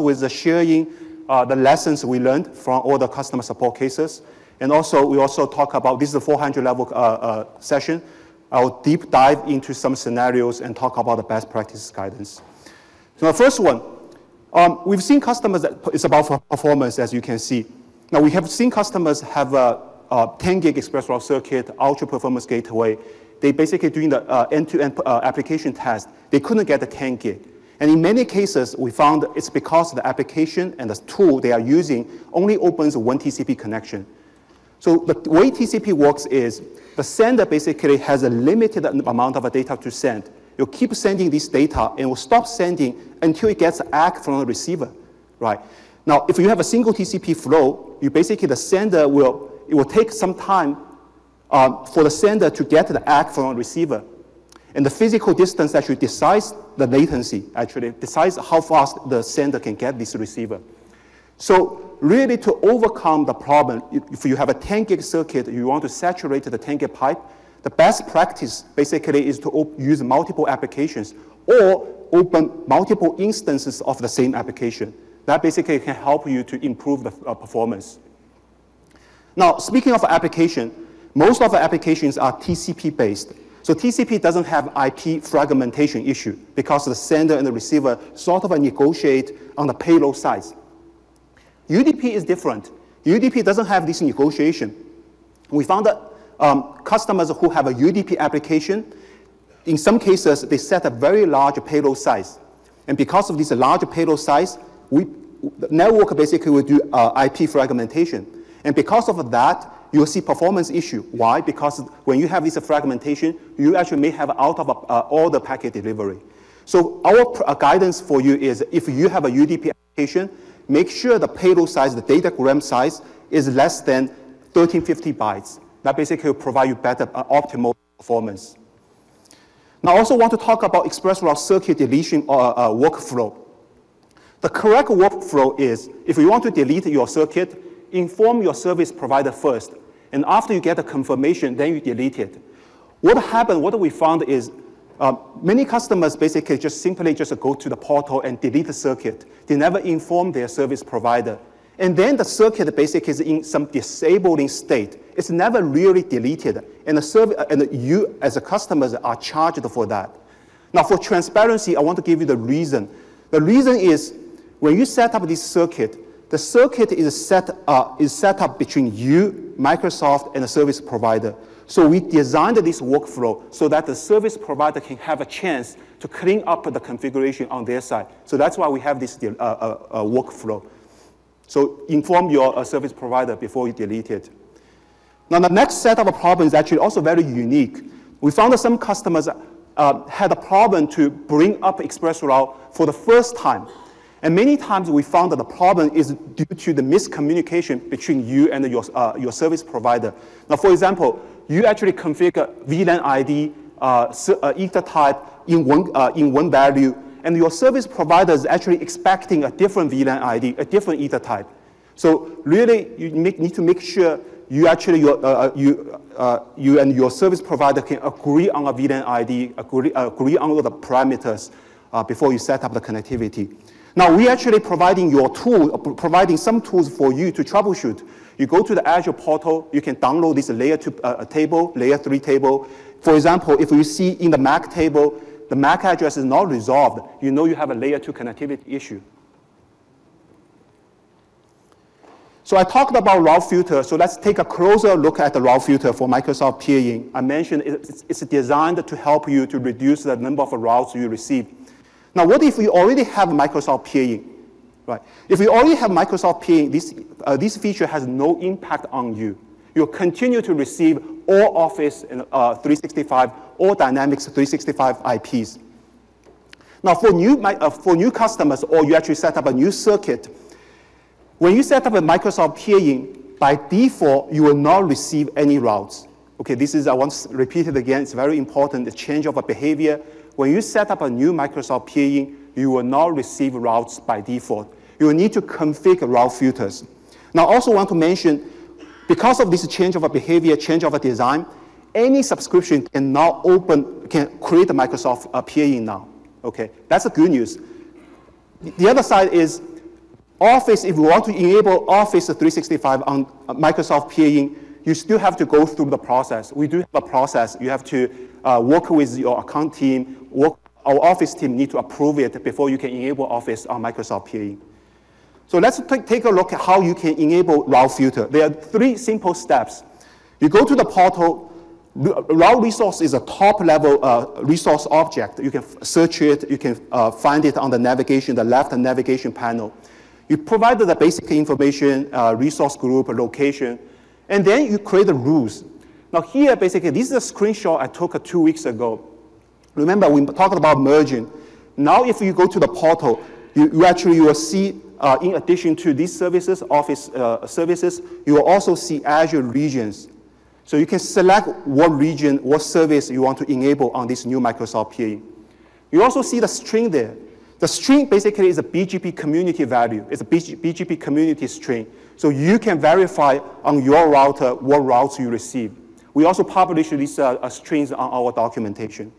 with the sharing the lessons we learned from all the customer support cases, and also we also talk about this is the 400 level session. I will deep dive into some scenarios and talk about the best practice guidance. So the first one, we've seen customers that it's about performance, as you can see. Now we have seen customers have a 10 gig ExpressRoute circuit, ultra performance gateway. They basically doing the end-to-end application test. They couldn't get the 10 gig. And in many cases, we found it's because the application and the tool they are using only opens one TCP connection. So the way TCP works is the sender basically has a limited amount of data to send. You'll keep sending this data and will stop sending until it gets ACK from the receiver, right? Now, if you have a single TCP flow, you basically the sender it will take some time for the sender to get the ACK from the receiver. And the physical distance actually decides the latency, actually decides how fast the sender can get this receiver. So really to overcome the problem, if you have a 10 gig circuit, you want to saturate the 10 gig pipe, the best practice basically is to use multiple applications or open multiple instances of the same application. That basically can help you to improve the performance. Now, speaking of application, most of the applications are TCP based. So TCP doesn't have IP fragmentation issue because the sender and the receiver sort of negotiate on the payload size. UDP is different. UDP doesn't have this negotiation. We found that customers who have a UDP application, in some cases, they set a very large payload size. And because of this large payload size, we the network basically will do IP fragmentation. And because of that, you'll see performance issue. Why? Because when you have this fragmentation, you actually may have out of order packet delivery. So our guidance for you is if you have a UDP application, make sure the payload size, the datagram size, is less than 1350 bytes. That basically will provide you better optimal performance. Now, I also want to talk about ExpressRoute circuit deletion workflow. The correct workflow is, if you want to delete your circuit, inform your service provider first. And after you get a confirmation, then you delete it. What we found is many customers basically simply go to the portal and delete the circuit. They never inform their service provider. And then the circuit basically is in some disabling state. It's never really deleted. And you, as a customer, are charged for that. Now, for transparency, I want to give you the reason. The reason is, when you set up this circuit, the circuit is set up between you, Microsoft, and the service provider. So we designed this workflow so that the service provider can have a chance to clean up the configuration on their side. So that's why we have this workflow. So inform your service provider before you delete it. Now, the next set of problems is actually also very unique. We found that some customers had a problem to bring up ExpressRoute for the first time. And many times we found that the problem is due to the miscommunication between you and your service provider. Now, for example, you actually configure VLAN ID, ether type in one value, and your service provider is actually expecting a different VLAN ID, a different ether type. So really, you need to make sure you actually, you and your service provider can agree on a VLAN ID, agree on the parameters before you set up the connectivity. Now, we're actually providing providing some tools for you to troubleshoot. You go to the Azure portal, you can download this layer 2 table, layer 3 table. For example, if you see in the MAC table, the MAC address is not resolved, you know you have a layer 2 connectivity issue. So I talked about route filter, so let's take a closer look at the route filter for Microsoft peering. I mentioned it's designed to help you to reduce the number of routes you receive. Now, what if we already have Microsoft peering? Right. If you already have Microsoft peering, this feature has no impact on you. You'll continue to receive all Office 365 or Dynamics 365 IPs. Now, for new customers, or you actually set up a new circuit, when you set up a Microsoft peering, by default, you will not receive any routes. Okay, I want to repeat it again. It's very important, the change of a behavior. When you set up a new Microsoft peering, you will not receive routes by default. You will need to configure route filters. Now, I also want to mention, because of this change of a behavior, change of a design, any subscription can create a Microsoft peering now. Okay, that's the good news. The other side is Office. If you want to enable Office 365 on Microsoft peering, you still have to go through the process. We do have a process. You have to work with your account team. Our Office team need to approve it before you can enable Office on Microsoft peering. So let's take a look at how you can enable route filter. There are 3 simple steps. You go to the portal. Route resource is a top-level resource object. You can search it. You can find it on the left navigation panel. You provide the basic information, resource group, location, and then you create the rules. Now here, basically, this is a screenshot I took 2 weeks ago. Remember, we talked about merging. Now, if you go to the portal, you will see, in addition to these services, Office services, you will also see Azure regions. So you can select what region, what service you want to enable on this new Microsoft peering. You also see the string there. The string basically is a BGP community value. It's a BGP community string. So you can verify on your router what routes you receive. We also publish these strings on our documentation.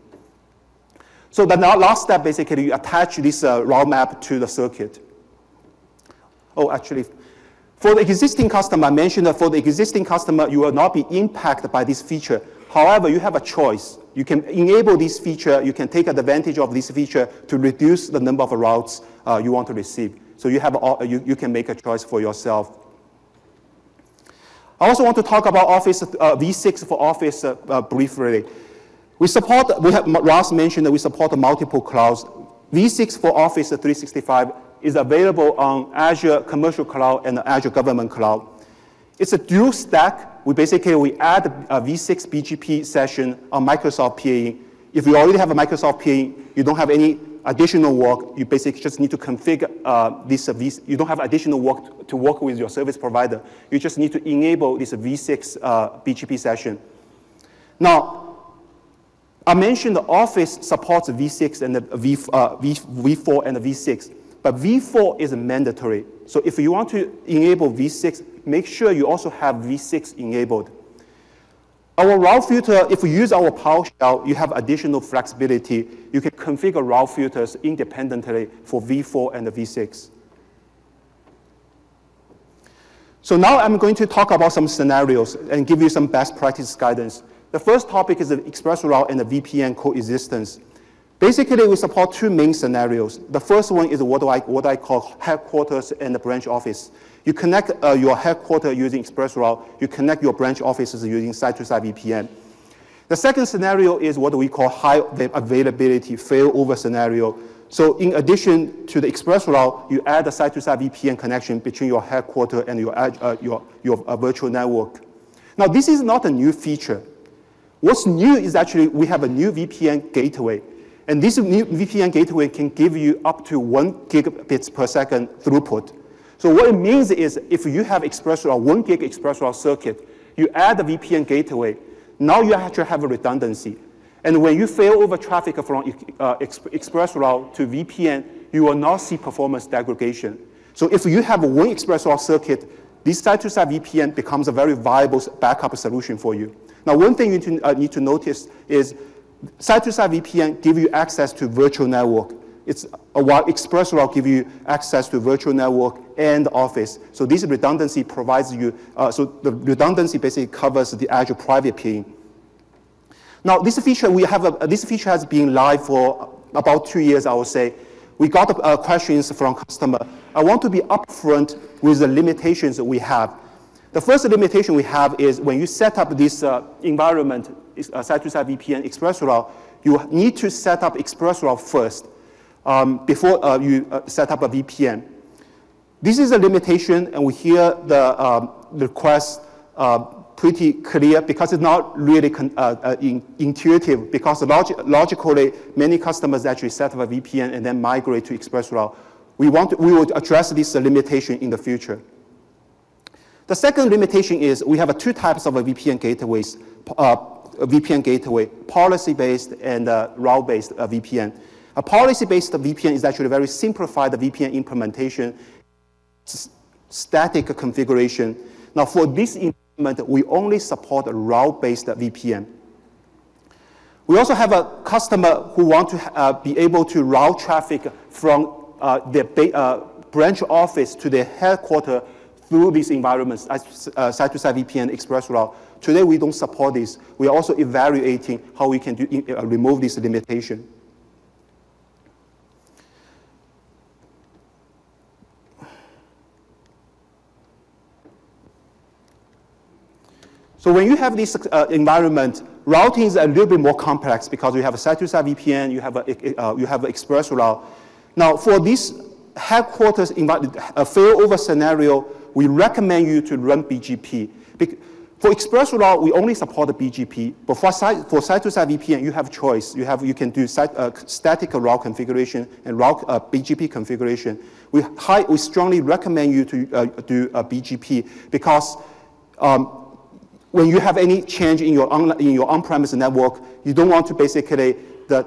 So the last step, basically, you attach this route map to the circuit. Oh, actually, for the existing customer, I mentioned that for the existing customer, you will not be impacted by this feature. However, you have a choice. You can enable this feature. You can take advantage of this feature to reduce the number of routes you want to receive. So you can make a choice for yourself. I also want to talk about Office V6 for Office briefly. Ross mentioned that we support multiple clouds. V6 for Office 365 is available on Azure Commercial Cloud and Azure Government Cloud. It's a dual stack. We add a v6 BGP session on Microsoft PAE. If you already have a Microsoft PAE, you don't have any additional work. You basically just need to configure you don't have additional work to work with your service provider. You just need to enable this v6 BGP session. Now, I mentioned the Office supports v6 and the v4 and the v6, but v4 is mandatory. So if you want to enable v6, make sure you also have v6 enabled. Our route filter, if you use our PowerShell, you have additional flexibility. You can configure route filters independently for v4 and the v6. So now I'm going to talk about some scenarios and give you some best practice guidance. The first topic is the ExpressRoute and the VPN coexistence. Basically, we support two main scenarios. The first one is what I call headquarters and the branch office. You connect your headquarters using ExpressRoute. You connect your branch offices using site-to-site VPN. The second scenario is what we call high availability failover scenario. So in addition to the ExpressRoute, you add a site-to-site VPN connection between your headquarters and your virtual network. Now, this is not a new feature. What's new is actually we have a new VPN gateway. And this new VPN gateway can give you up to 1 gigabits per second throughput. So what it means is if you have ExpressRoute, 1 gig ExpressRoute circuit, you add the VPN gateway, now you actually have a redundancy. And when you fail over traffic from ExpressRoute to VPN, you will not see performance degradation. So if you have 1 ExpressRoute circuit, this site-to-site VPN becomes a very viable backup solution for you. Now, one thing you need to notice is site-to-site VPN give you access to virtual network. While ExpressRoute give you access to virtual network and Office. So this redundancy provides you, so the redundancy basically covers the Azure private PAE. Now, this feature this feature has been live for about 2 years, I would say. We got questions from customer. I want to be upfront with the limitations that we have. The first limitation we have is when you set up this environment, site-to-site VPN ExpressRoute, you need to set up ExpressRoute first before you set up a VPN. This is a limitation, and we hear the request pretty clear because it's not really intuitive, because logically, many customers actually set up a VPN and then migrate to ExpressRoute. We will address this limitation in the future. The second limitation is we have two types of VPN gateways, VPN gateway, policy-based and route-based VPN. A policy-based VPN is actually a very simplified VPN implementation, static configuration. Now, for this implement, we only support a route-based VPN. We also have a customer who want to be able to route traffic from their branch office to their headquarters through these environments, site-to-site VPN, ExpressRoute. Today, we don't support this. We are also evaluating how we can remove this limitation. So when you have this environment, routing is a little bit more complex because you have a site-to-site VPN, you have a ExpressRoute. Now, for this headquarters failover scenario, we recommend you to run BGP. For ExpressRoute, we only support the BGP, but for site-to-site VPN, you have choice. You can do static route configuration and route BGP configuration. We strongly recommend you to do a BGP because when you have any change in your on-premise network, you don't want to basically the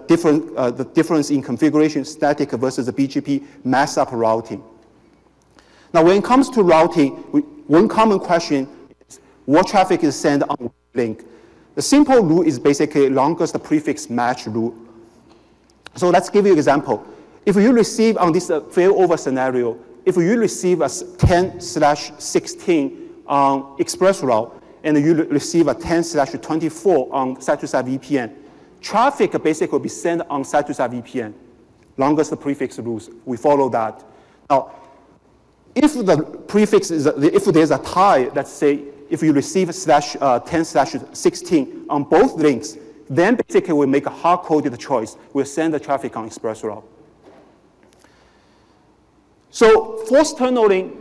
difference in configuration, static versus the BGP, mess up routing. Now, when it comes to routing, one common question is what traffic is sent on what link. The simple rule is basically longest prefix match rule. So let's give you an example. If you receive on this failover scenario, if you receive a 10/16 on ExpressRoute, and you receive a 10/24 on site-to-site VPN, traffic basically will be sent on site-to-site VPN. Longest prefix rules, we follow that. Now, if the prefix is, if there's a tie, let's say, if you receive /10/16 on both links, then basically we make a hard-coded choice. We'll send the traffic on ExpressRoute. So forced tunneling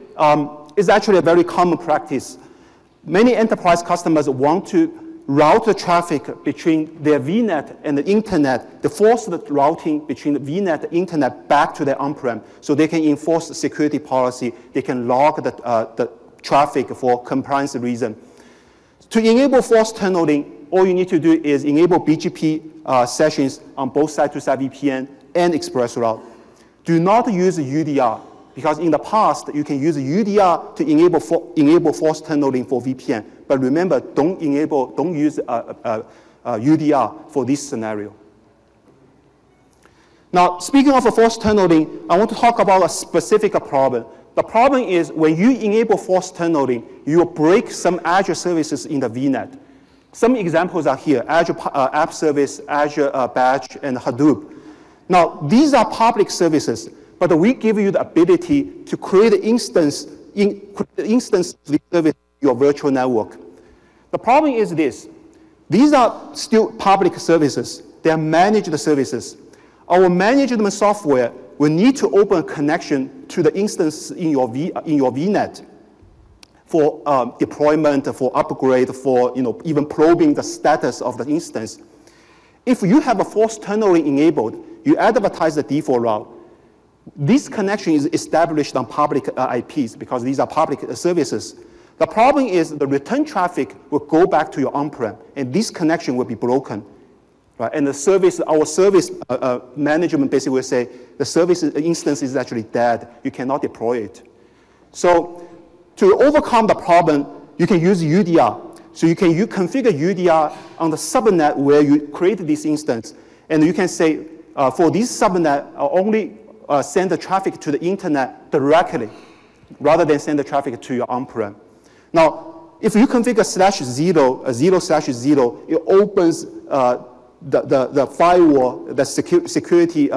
is actually a very common practice. Many enterprise customers want to route the traffic between their VNet and the internet, the forced routing between the VNet and internet back to their on-prem, so they can enforce the security policy, they can log the traffic for compliance reason. To enable forced tunneling, all you need to do is enable BGP sessions on both side-to-side VPN and ExpressRoute. Do not use UDR, because in the past, you can use UDR to enable forced tunneling for VPN. But remember, don't use UDR for this scenario. Now, speaking of forced tunneling, I want to talk about a specific problem. The problem is when you enable forced tunneling, you will break some Azure services in the VNet. Some examples are here: Azure App Service, Azure Batch, and Hadoop. Now, these are public services, but we give you the ability to create an instance of the service in your virtual network. The problem is this: these are still public services. They are managed services. Our management software will need to open a connection to the instance in your VNet for deployment, for upgrade, for even probing the status of the instance. If you have a forced tunneling enabled, you advertise the default route. This connection is established on public IPs because these are public services. The problem is the return traffic will go back to your on-prem, and this connection will be broken. Right? And our service management basically will say the service instance is actually dead. You cannot deploy it. So to overcome the problem, you can use UDR. So you configure UDR on the subnet where you create this instance, and you can say for this subnet, only send the traffic to the internet directly, rather than send the traffic to your on-prem. Now, if you configure /0, it opens the firewall, the security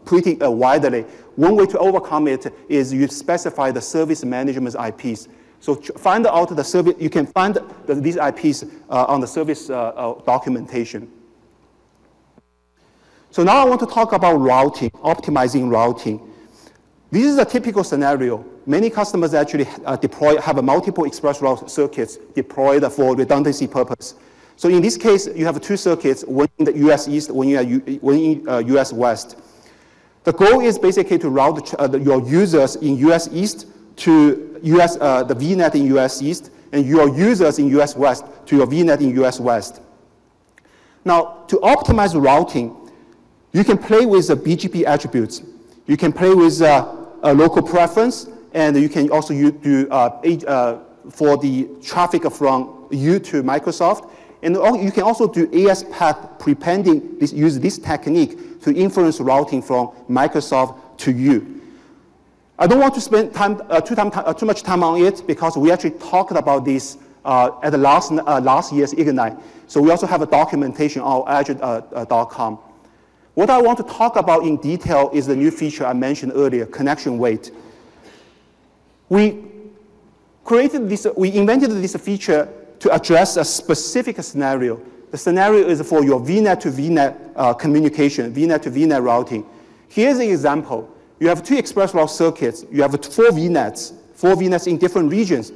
pretty widely. One way to overcome it is you specify the service management IPs. So find out the service. You can find these IPs on the service documentation. So now I want to talk about routing, optimizing routing. This is a typical scenario. Many customers actually have multiple ExpressRoute circuits deployed for redundancy purpose. So in this case, you have two circuits, one in the US East, one in US West. The goal is basically to route your users in US East to the VNet in US East, and your users in US West to your VNet in US West. Now, to optimize routing, you can play with the BGP attributes. You can play with a local preference, and you can also do for the traffic from you to Microsoft. And you can also do AS path prepending, use this technique to influence routing from Microsoft to you. I don't want to spend too much time on it because we actually talked about this at the last year's Ignite. So we also have a documentation on Azure.com. What I want to talk about in detail is the new feature I mentioned earlier, connection weight. We invented this feature to address a specific scenario. The scenario is for your VNet to VNet communication, VNet to VNet routing. Here's an example. You have two ExpressRoute circuits. You have four VNets in different regions.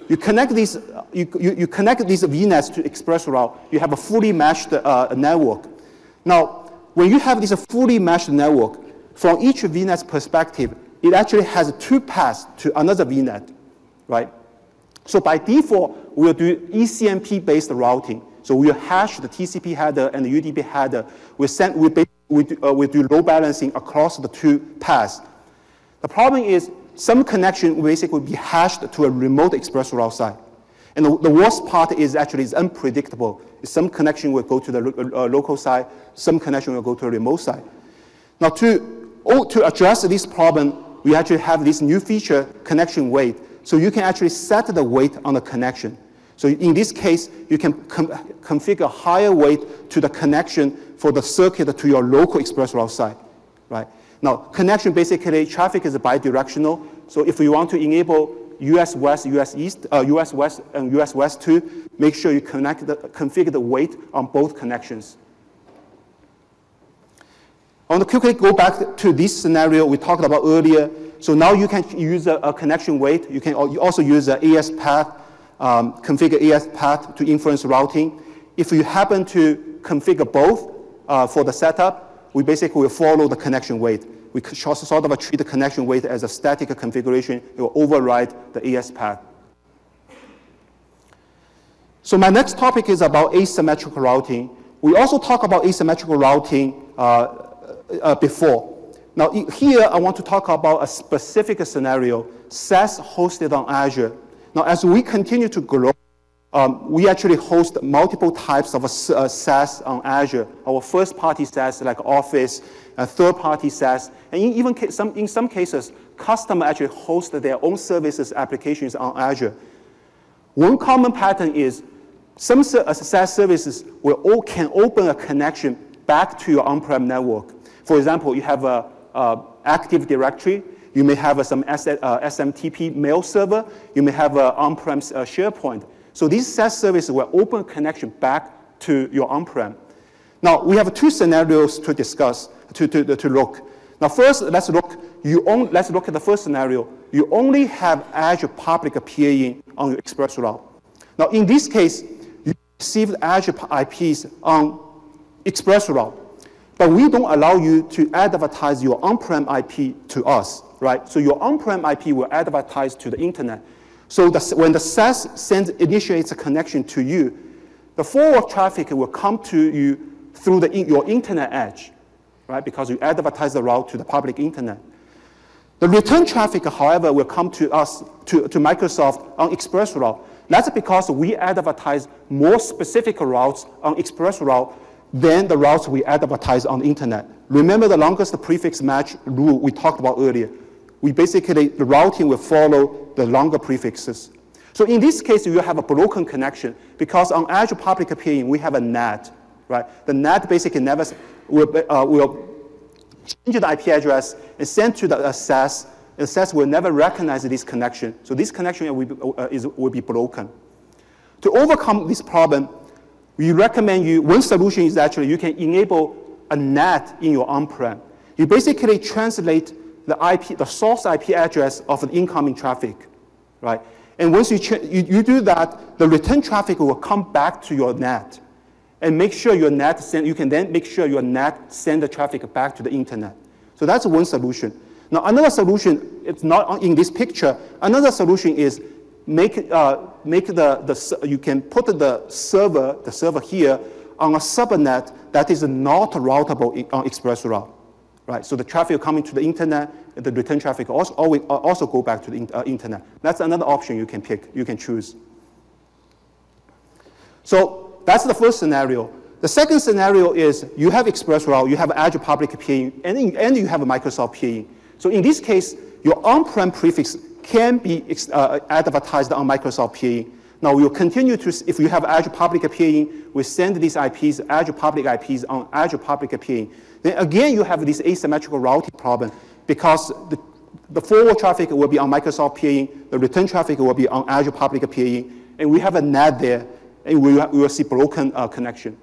You connect these VNets to ExpressRoute. You have a fully meshed network. Now, when you have this fully meshed network, from each VNet's perspective, it actually has two paths to another VNet, right? So by default, we'll do ECMP-based routing. So we'll hash the TCP header and the UDP header. We do load balancing across the two paths. The problem is some connection will basically be hashed to a remote ExpressRoute site. And the worst part is actually it's unpredictable. Some connection will go to the local site, some connection will go to a remote site. Now to address this problem, we actually have this new feature, connection weight. So you can actually set the weight on the connection. So in this case, you can configure higher weight to the connection for the circuit to your local ExpressRoute site, right? Now, connection basically, traffic is bidirectional. So if you want to enable US West, US East, US West, and US West 2, make sure you configure the weight on both connections. I want to quickly go back to this scenario we talked about earlier. So now you can use a connection weight. You can also use an AS path, configure AS path to inference routing. If you happen to configure both for the setup, we basically will follow the connection weight. We sort of treat the connection weight as a static configuration. It will override the AS path. So my next topic is about asymmetrical routing. We also talked about asymmetrical routing before. Now here I want to talk about a specific scenario, SaaS hosted on Azure. Now as we continue to grow, we actually host multiple types of SaaS on Azure. Our first-party SaaS like Office, third-party SaaS, and even in some cases, customers actually host their own services applications on Azure. One common pattern is some SaaS services can open a connection back to your on-prem network. For example, you have an Active Directory. You may have some SMTP mail server. You may have an on-prem SharePoint. So these SaaS services will open a connection back to your on-prem. Now, we have two scenarios to discuss, to look. Now, first, let's look at the first scenario. You only have Azure public appearing on your ExpressRoute. Now, in this case, you receive Azure IPs on ExpressRoute, but we don't allow you to advertise your on-prem IP to us, right? So your on-prem IP will advertise to the internet. So when the SaaS initiates a connection to you, the forward traffic will come to you through your internet edge, right? Because you advertise the route to the public internet. The return traffic, however, will come to us, to Microsoft on ExpressRoute. That's because we advertise more specific routes on ExpressRoute than the routes we advertise on the internet. Remember the longest prefix match rule we talked about earlier. The routing will follow the longer prefixes. So in this case, you have a broken connection because on Azure Public Appearing, we have a NAT, right? The NAT basically never will change the IP address and send to the SaaS. The SaaS will never recognize this connection. So this connection will be broken. To overcome this problem, we recommend one solution is actually you can enable a NAT in your on-prem. You basically translate the source IP address of the incoming traffic, right? And once you do that, the return traffic will come back to your NAT, and make sure your NAT you can then make sure your NAT send the traffic back to the internet. So that's one solution. Now another solution, it's not in this picture. Another solution is you can put the server here on a subnet that is not routable on ExpressRoute. Right, so the traffic coming to the internet, the return traffic also go back to the internet. That's another option you can pick, you can choose. So that's the first scenario. The second scenario is you have ExpressRoute, you have Azure Public Appearing, and you have a Microsoft Appearing. So in this case, your on-prem prefix can be advertised on Microsoft Appearing. Now we will continue to, if you have Azure Public Appearing, we send these IPs, Azure Public IPs on Azure Public Appearing. Then again, you have this asymmetrical routing problem because the forward traffic will be on Microsoft Appearing, the return traffic will be on Azure Public Appearing, and we have a NAT there, and we will see broken connection.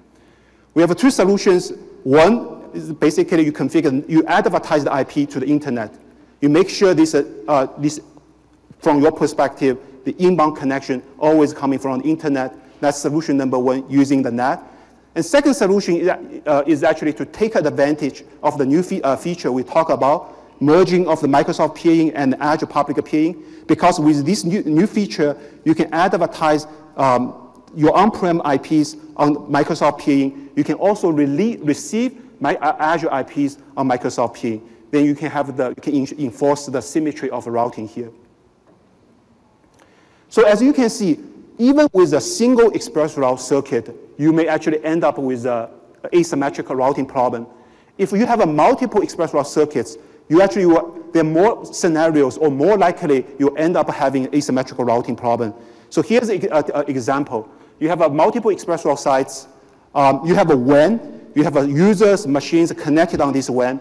We have two solutions. One is basically you advertise the IP to the internet. You make sure this, from your perspective, the inbound connection always coming from the internet. That's solution number one, using the NAT. And second solution is actually to take advantage of the new feature we talk about, merging of the Microsoft Appearing and Azure Public Appearing. Because with this new feature, you can advertise your on-prem IPs on Microsoft Appearing. You can also receive Azure IPs on Microsoft Appearing. Then you can enforce the symmetry of routing here. So as you can see, even with a single ExpressRoute circuit, you may actually end up with an asymmetrical routing problem. If you have a multiple ExpressRoute circuits, there are more scenarios, or more likely you end up having an asymmetrical routing problem. So here's an example. You have a multiple ExpressRoute sites. You have a WAN. You have users, machines connected on this WAN.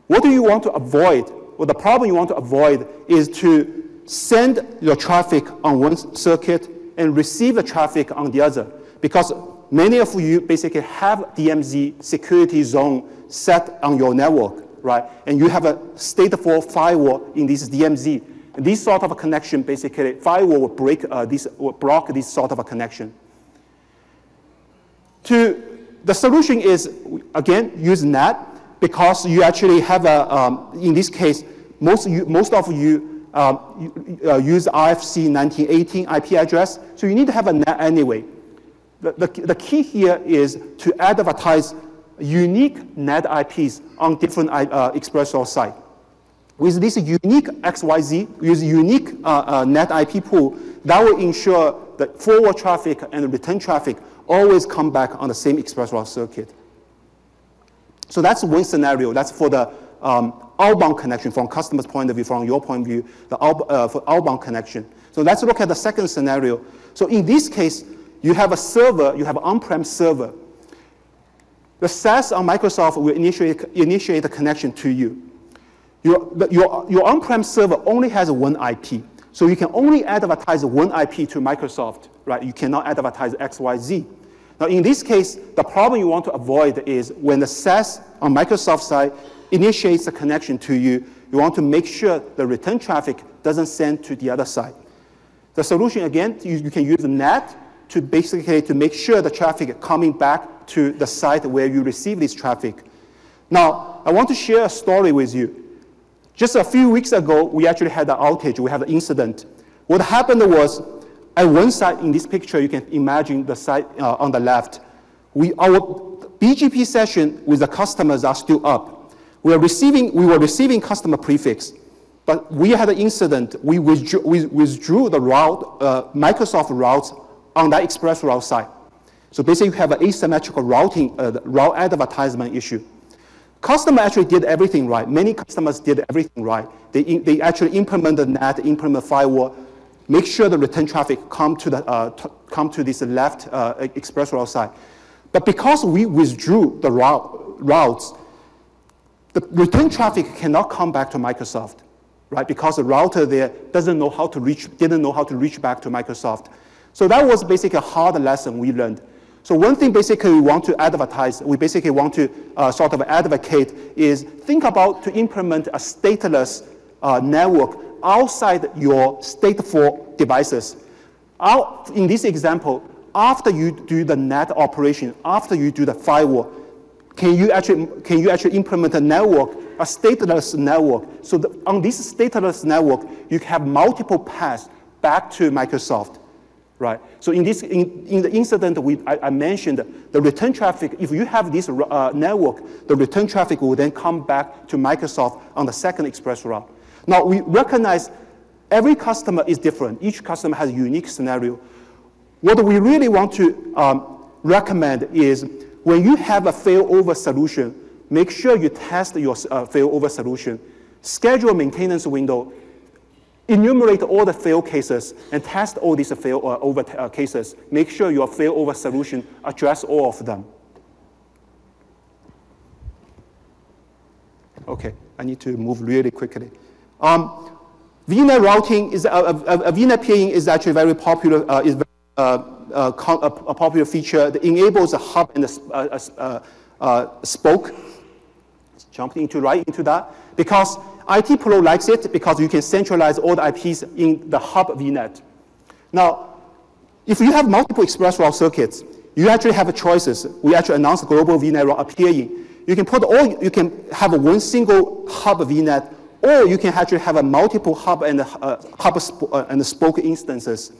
What do you want to avoid? Well, the problem you want to avoid is to send your traffic on one circuit and receive the traffic on the other, because many of you basically have DMZ security zone set on your network, right? And you have a stateful firewall in this DMZ. And this sort of a connection, basically, firewall will block this sort of a connection. The solution is, again, use NAT, because you actually have in this case, most of you use RFC 1918 IP address, so you need to have a NAT anyway. The key here is to advertise unique NAT IPs on different ExpressRoute sites. With this unique XYZ, with unique NAT IP pool, that will ensure that forward traffic and return traffic always come back on the same ExpressRoute circuit. So that's one scenario. That's for the outbound connection from customer's point of view, from your point of view, for outbound connection. So let's look at the second scenario. So in this case, you have a server, you have an on-prem server. The SaaS on Microsoft will initiate a connection to you. Your on-prem server only has one IP. So you can only advertise one IP to Microsoft, right? You cannot advertise XYZ. Now, in this case, the problem you want to avoid is when the SaaS on Microsoft side initiates a connection to you, you want to make sure the return traffic doesn't send to the other side. The solution, again, you can use NAT to basically to make sure the traffic coming back to the site where you receive this traffic. Now, I want to share a story with you. Just a few weeks ago, we actually had an outage. We had an incident. What happened was, at one site in this picture, you can imagine the site on the left. Our BGP session with the customers are still up. We were receiving customer prefix, but we had an incident. We withdrew the route, Microsoft routes on that ExpressRoute site. So basically, you have an asymmetrical routing, route advertisement issue. Customer actually did everything right. Many customers did everything right. They actually implemented NAT, implement firewall, make sure the return traffic come to this left ExpressRoute side. But because we withdrew the routes, the return traffic cannot come back to Microsoft, right? Because the router there didn't know how to reach back to Microsoft. So that was basically a hard lesson we learned. So one thing basically we want to advertise, we basically want to sort of advocate is think about to implement a stateless network outside your stateful devices. In this example, after you do the NAT operation, after you do the firewall, can you actually implement a network, a stateless network? So on this stateless network, you have multiple paths back to Microsoft. Right. So in the incident I mentioned, the return traffic, if you have this network, the return traffic will then come back to Microsoft on the second ExpressRoute. Now, we recognize every customer is different. Each customer has a unique scenario. What we really want to recommend is when you have a failover solution, make sure you test your failover solution, schedule a maintenance window, enumerate all the fail cases and test all these failover cases. Make sure your failover solution address all of them. Okay, I need to move really quickly. VNet routing is VNet peering is actually very popular. A popular feature that enables a hub and a spoke. Jumped right into that because IT Pro likes it because you can centralize all the IPs in the hub VNet. Now, if you have multiple ExpressRoute circuits, you actually have choices. We actually announced global VNet route appearing. You can have one single hub VNet, or you can actually have a multiple hub and and spoke instances.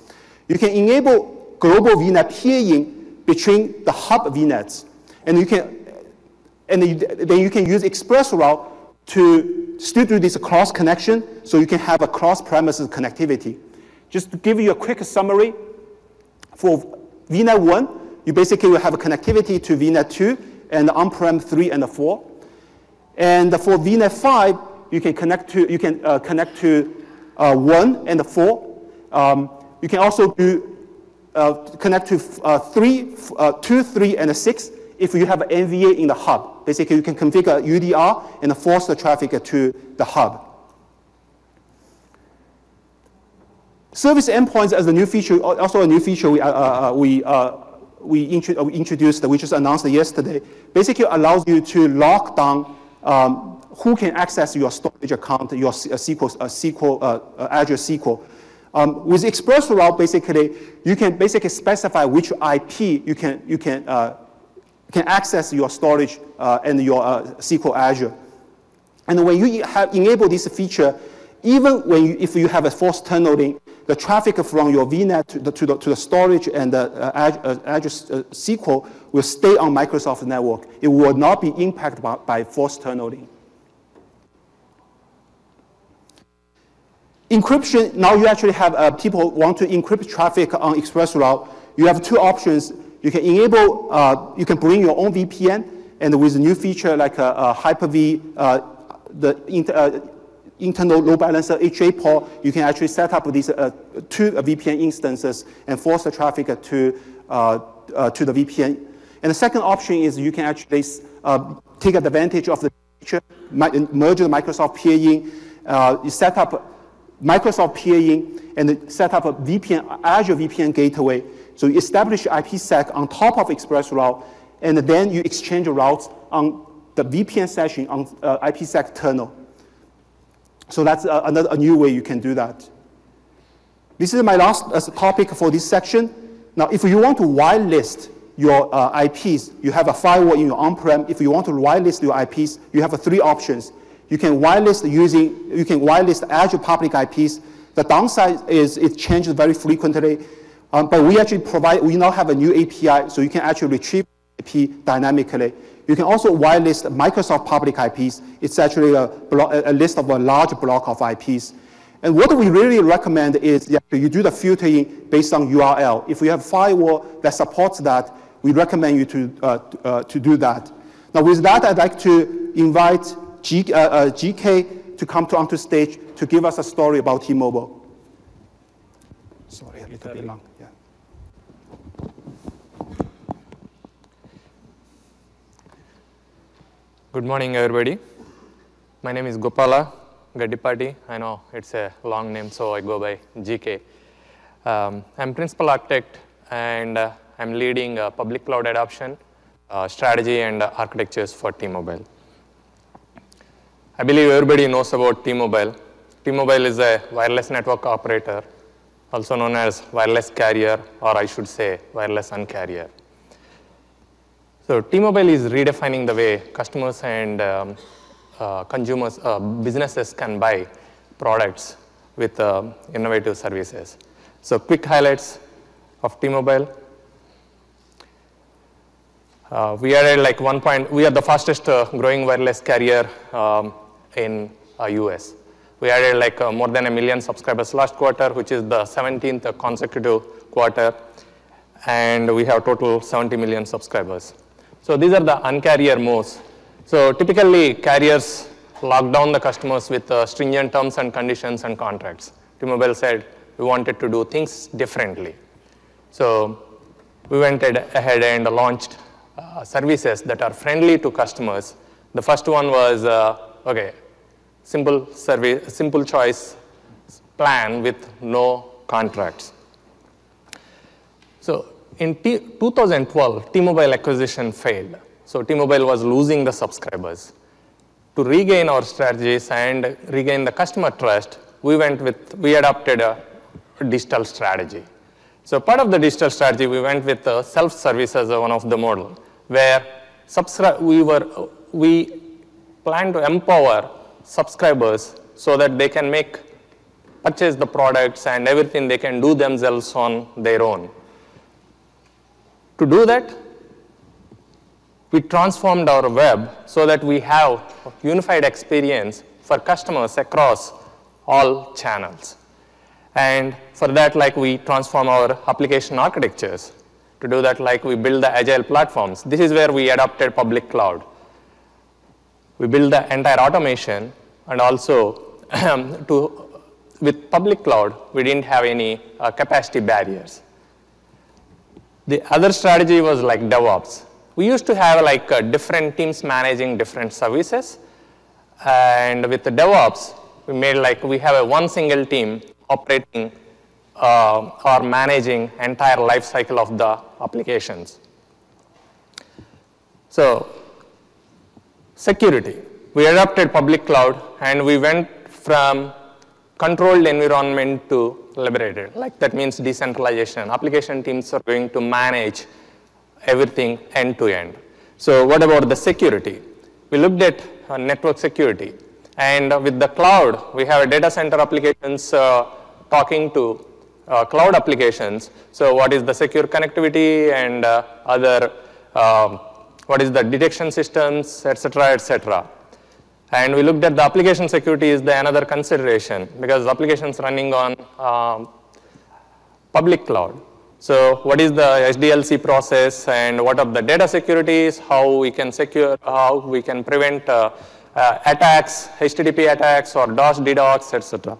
You can enable global VNet peering between the hub VNets, and then you can use ExpressRoute to still do this cross connection, so you can have a cross-premises connectivity. Just to give you a quick summary, for VNet 1, you basically will have a connectivity to VNet 2 and on-prem 3 and 4. And for VNet 5, you can connect to 1 and 4. You can also connect to 2, 3, and 6 if you have an NVA in the hub. Basically, you can configure UDR and force the traffic to the hub. Service endpoints as a new feature, also a new feature we introduced, we just announced yesterday, basically allows you to lock down who can access your storage account, your Azure SQL. With ExpressRoute, basically, you can basically specify which IP you can access your storage and your SQL Azure. And when you enable this feature, even if you have a forced tunneling, the traffic from your VNet to the storage and the Azure SQL will stay on Microsoft network. It will not be impacted by forced tunneling. Encryption, now you actually have people want to encrypt traffic on ExpressRoute. You have two options. You can enable, you can bring your own VPN, and with a new feature like Hyper-V, the internal load balancer HA port, you can actually set up these two VPN instances and force the traffic to the VPN. And the second option is you can actually take advantage of the feature, merge the Microsoft peering, you set up Microsoft peering and set up a VPN, Azure VPN gateway. So you establish IPsec on top of ExpressRoute, and then you exchange routes on the VPN session on IPsec tunnel. So that's a new way you can do that. This is my last topic for this section. Now, if you want to whitelist your IPs, you have a firewall in your on-prem. If you want to whitelist your IPs, you have three options. You can whitelist Azure public IPs. The downside is it changes very frequently, but we now have a new API, so you can actually retrieve IP dynamically. You can also whitelist Microsoft public IPs. It's actually a list of a large block of IPs. And what we really recommend is that you do the filtering based on URL. If you have a firewall that supports that, we recommend you to do that. Now, with that, I'd like to invite GK to come onto stage to give us a story about T-Mobile. Sorry, a little bit long. Yeah. Good morning, everybody. My name is Gopala Gaddipati. I know it's a long name, so I go by GK. I'm principal architect, and I'm leading public cloud adoption, strategy, and architectures for T-Mobile. I believe everybody knows about T-Mobile. T-Mobile is a wireless network operator, also known as wireless carrier, or I should say wireless uncarrier. So T-Mobile is redefining the way customers and consumers, businesses can buy products with innovative services. So quick highlights of T-Mobile. We are at we are the fastest growing wireless carrier in US. We added more than 1 million subscribers last quarter, which is the 17th consecutive quarter, and we have total 70 million subscribers. So these are the uncarrier modes. So typically, carriers lock down the customers with stringent terms and conditions and contracts. T-Mobile said we wanted to do things differently. So we went ahead and launched services that are friendly to customers. The first one was, simple choice plan with no contracts. So in 2012, T-Mobile acquisition failed. So T-Mobile was losing the subscribers. To regain our strategies and regain the customer trust, we adopted a digital strategy. So part of the digital strategy, we went with self-service as one of the model, where we plan to empower subscribers so that they can purchase the products and everything they can do themselves on their own. To do that, we transformed our web so that we have a unified experience for customers across all channels. And for that, we transform our application architectures. To do that, we build the agile platforms. This is where we adopted public cloud. We build the entire automation, and also with public cloud, we didn't have any capacity barriers. The other strategy was DevOps. We used to have different teams managing different services, and with the DevOps, we made we have one single team operating or managing entire life cycle of the applications. So security. we adopted public cloud, and we went from controlled environment to liberated. Like that means decentralization. Application teams are going to manage everything end to end. So what about the security? We looked at network security. And with the cloud, we have data center applications talking to cloud applications. So what is the secure connectivity and other, what is the detection systems, et cetera. And we looked at the application security is the another consideration because applications running on public cloud. So what is the SDLC process and what are the data securities, how we can secure, how we can prevent attacks, HTTP attacks or DOS, DDoS, etc.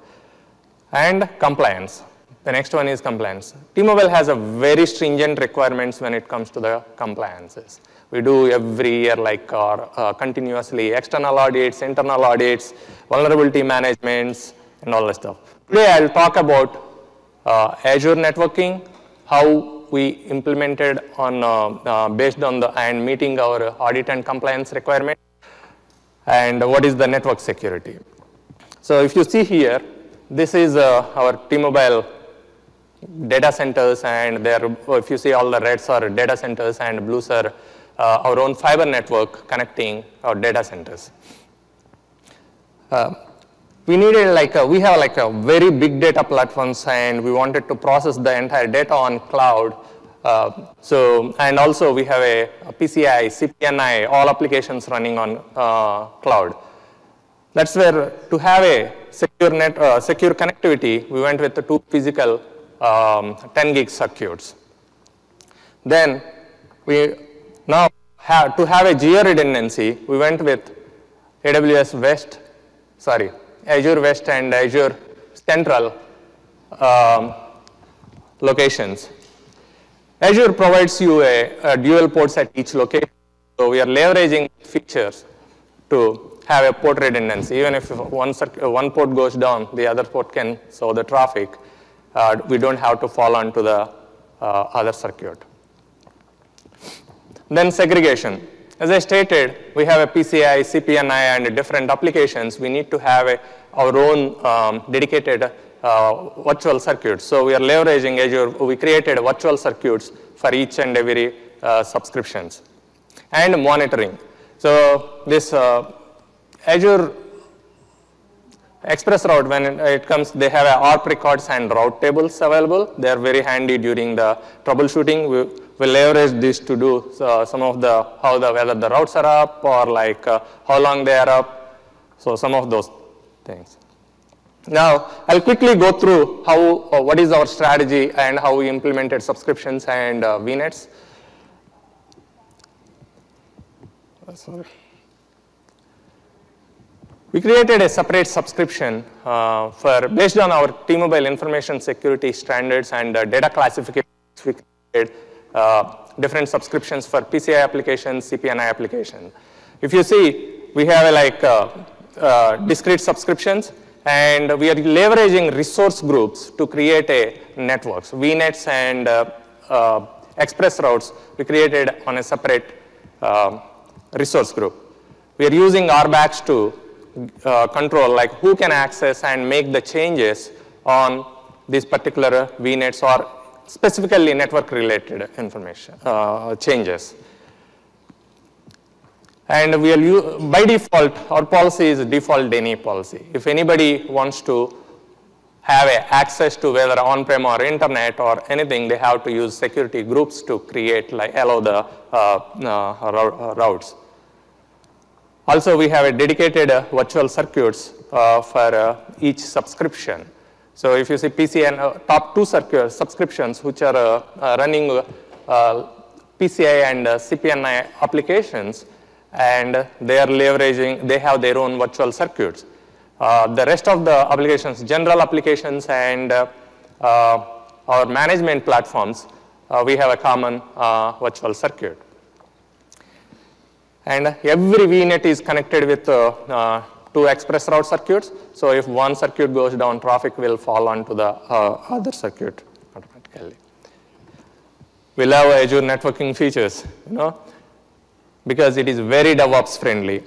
And compliance. The next one is compliance. T-Mobile has a very stringent requirements when it comes to the compliances. We do every year like continuously external audits, internal audits, vulnerability managements, and all that stuff. Today I'll talk about Azure networking, how we implemented on based on the and meeting our audit and compliance requirement, and what is the network security. So if you see here, this is our T-Mobile data centers, and there, if you see all the reds are data centers and blues are our own fiber network connecting our data centers. We needed we have like a very big data platforms, and we wanted to process the entire data on cloud. And also we have a PCI, CPNI, all applications running on cloud. That's where to have a secure connectivity, we went with the 2 physical 10 gig circuits. Then we now have to have a geo redundancy, we went with Azure West and Azure Central locations. Azure provides you a dual ports at each location. So we are leveraging features to have a port redundancy. Even if one port goes down, the other port can serve the traffic. We don't have to fall onto the other circuit. Then segregation. As I stated, we have a PCI, CPNI, and different applications. We need to have our own dedicated virtual circuits. So we are leveraging Azure. We created virtual circuits for each and every subscriptions. And monitoring. So this Azure ExpressRoute, when it comes, they have ARP records and route tables available. They are very handy during the troubleshooting. We leverage this to do some of the whether the routes are up or like how long they are up. So some of those things. Now I'll quickly go through how what is our strategy and how we implemented subscriptions and VNets. Sorry. We created a separate subscription based on our T-Mobile information security standards and data classifications. We created different subscriptions for PCI applications, CPNI applications. If you see, we have discrete subscriptions, and we are leveraging resource groups to create a networks. VNets and express routes we created on a separate resource group. We are using RBACs to control like who can access and make the changes on these particular VNets or specifically network related information changes. And we will by default, our policy is default any policy. If anybody wants to have access to whether on-prem or internet or anything, they have to use security groups to create allow the routes. Also, we have a dedicated virtual circuits for each subscription. So if you see PCI top 2 subscriptions which are running PCI and CPNI applications, and they are leveraging, they have their own virtual circuits. The rest of the applications, general applications and our management platforms, we have a common virtual circuit. And every VNet is connected with 2 ExpressRoute circuits. So if one circuit goes down, traffic will fall onto the other circuit automatically. We love Azure networking features, because it is very DevOps friendly.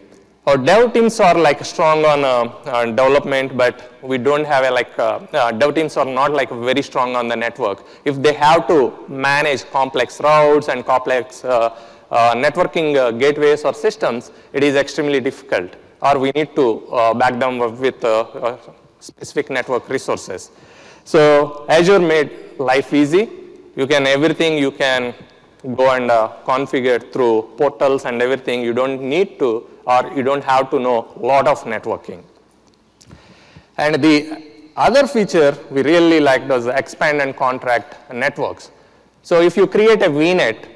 Our dev teams are like strong on development, but we don't have a dev teams are not like very strong on the network. If they have to manage complex routes and complex networking gateways or systems, it is extremely difficult, or we need to back them up with specific network resources. So Azure made life easy. You can everything you can go and configure through portals and everything. You don't need to, or you don't have to know a lot of networking. And the other feature we really liked was expand and contract networks. So if you create a VNet,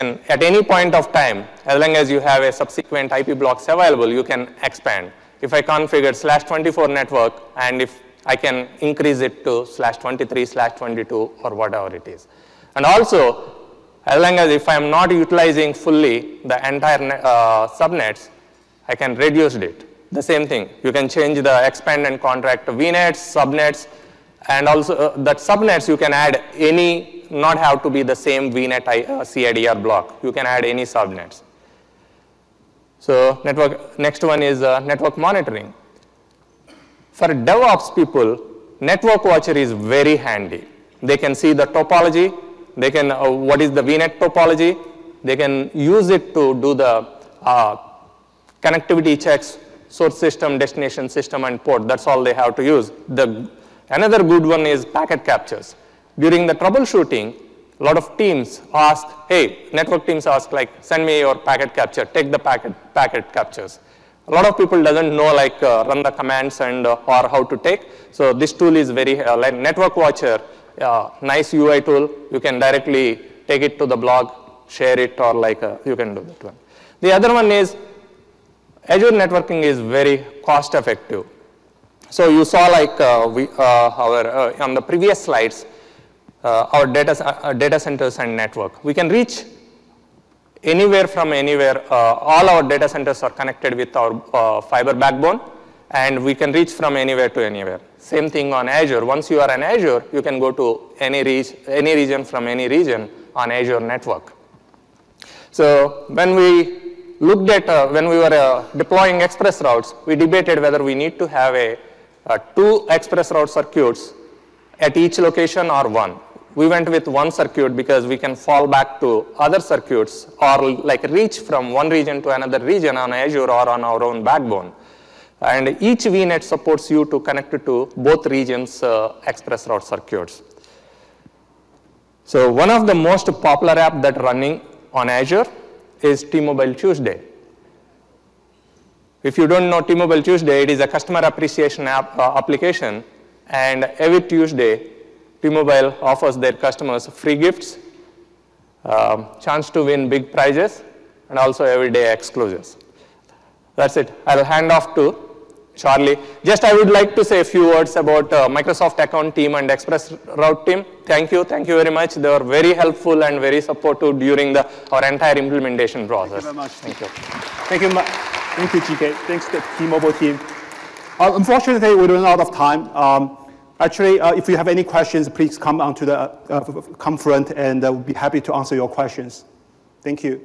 and at any point of time, as long as you have a subsequent IP blocks available, you can expand. If I configure /24 network, and if I can increase it to /23/22 or whatever it is. And also, as long as if I'm not utilizing fully the entire subnets, I can reduce it. The same thing, you can change the expand and contract to VNets, subnets, and also that subnets you can add any, not have to be the same VNet CIDR block. You can add any subnets. So next one is network monitoring. For DevOps people, Network Watcher is very handy. They can see the topology. They can, what is the VNet topology? They can use it to do the connectivity checks, source system, destination system, and port. That's all they have to use. Another good one is packet captures. During the troubleshooting, a lot of teams ask, hey, network teams ask, like, send me your packet capture, take the packet captures. A lot of people doesn't know, like, run the commands and or how to take. So this tool is very, like Network Watcher, nice UI tool. You can directly take it to the blog, share it, or like you can do that one. The other one is Azure networking is very cost effective. So you saw like on the previous slides, our data centers and network. We can reach anywhere from anywhere. All our data centers are connected with our fiber backbone, and we can reach from anywhere to anywhere. Same thing on Azure. Once you are on Azure, you can go to any region from any region on Azure network. So when we looked at, when we were deploying express routes, we debated whether we need to have two express route circuits at each location or one. We went with one circuit because we can fall back to other circuits or like reach from one region to another region on Azure or on our own backbone. And each VNet supports you to connect to both regions' express route circuits. So one of the most popular app that running on Azure is T-Mobile Tuesday. If you don't know T-Mobile Tuesday, it is a customer appreciation application, and every Tuesday, T-Mobile offers their customers free gifts, chance to win big prizes, and also everyday exclusives. That's it. I'll hand off to Charlie. Just I would like to say a few words about Microsoft account team and ExpressRoute team. Thank you very much. They were very helpful and very supportive during our entire implementation process. Thank you very much. Thank you. Thank you, GK. Thanks to the T-Mobile team. Unfortunately, we ran out of time. Actually, if you have any questions, please come onto the come front, and we'll be happy to answer your questions. Thank you.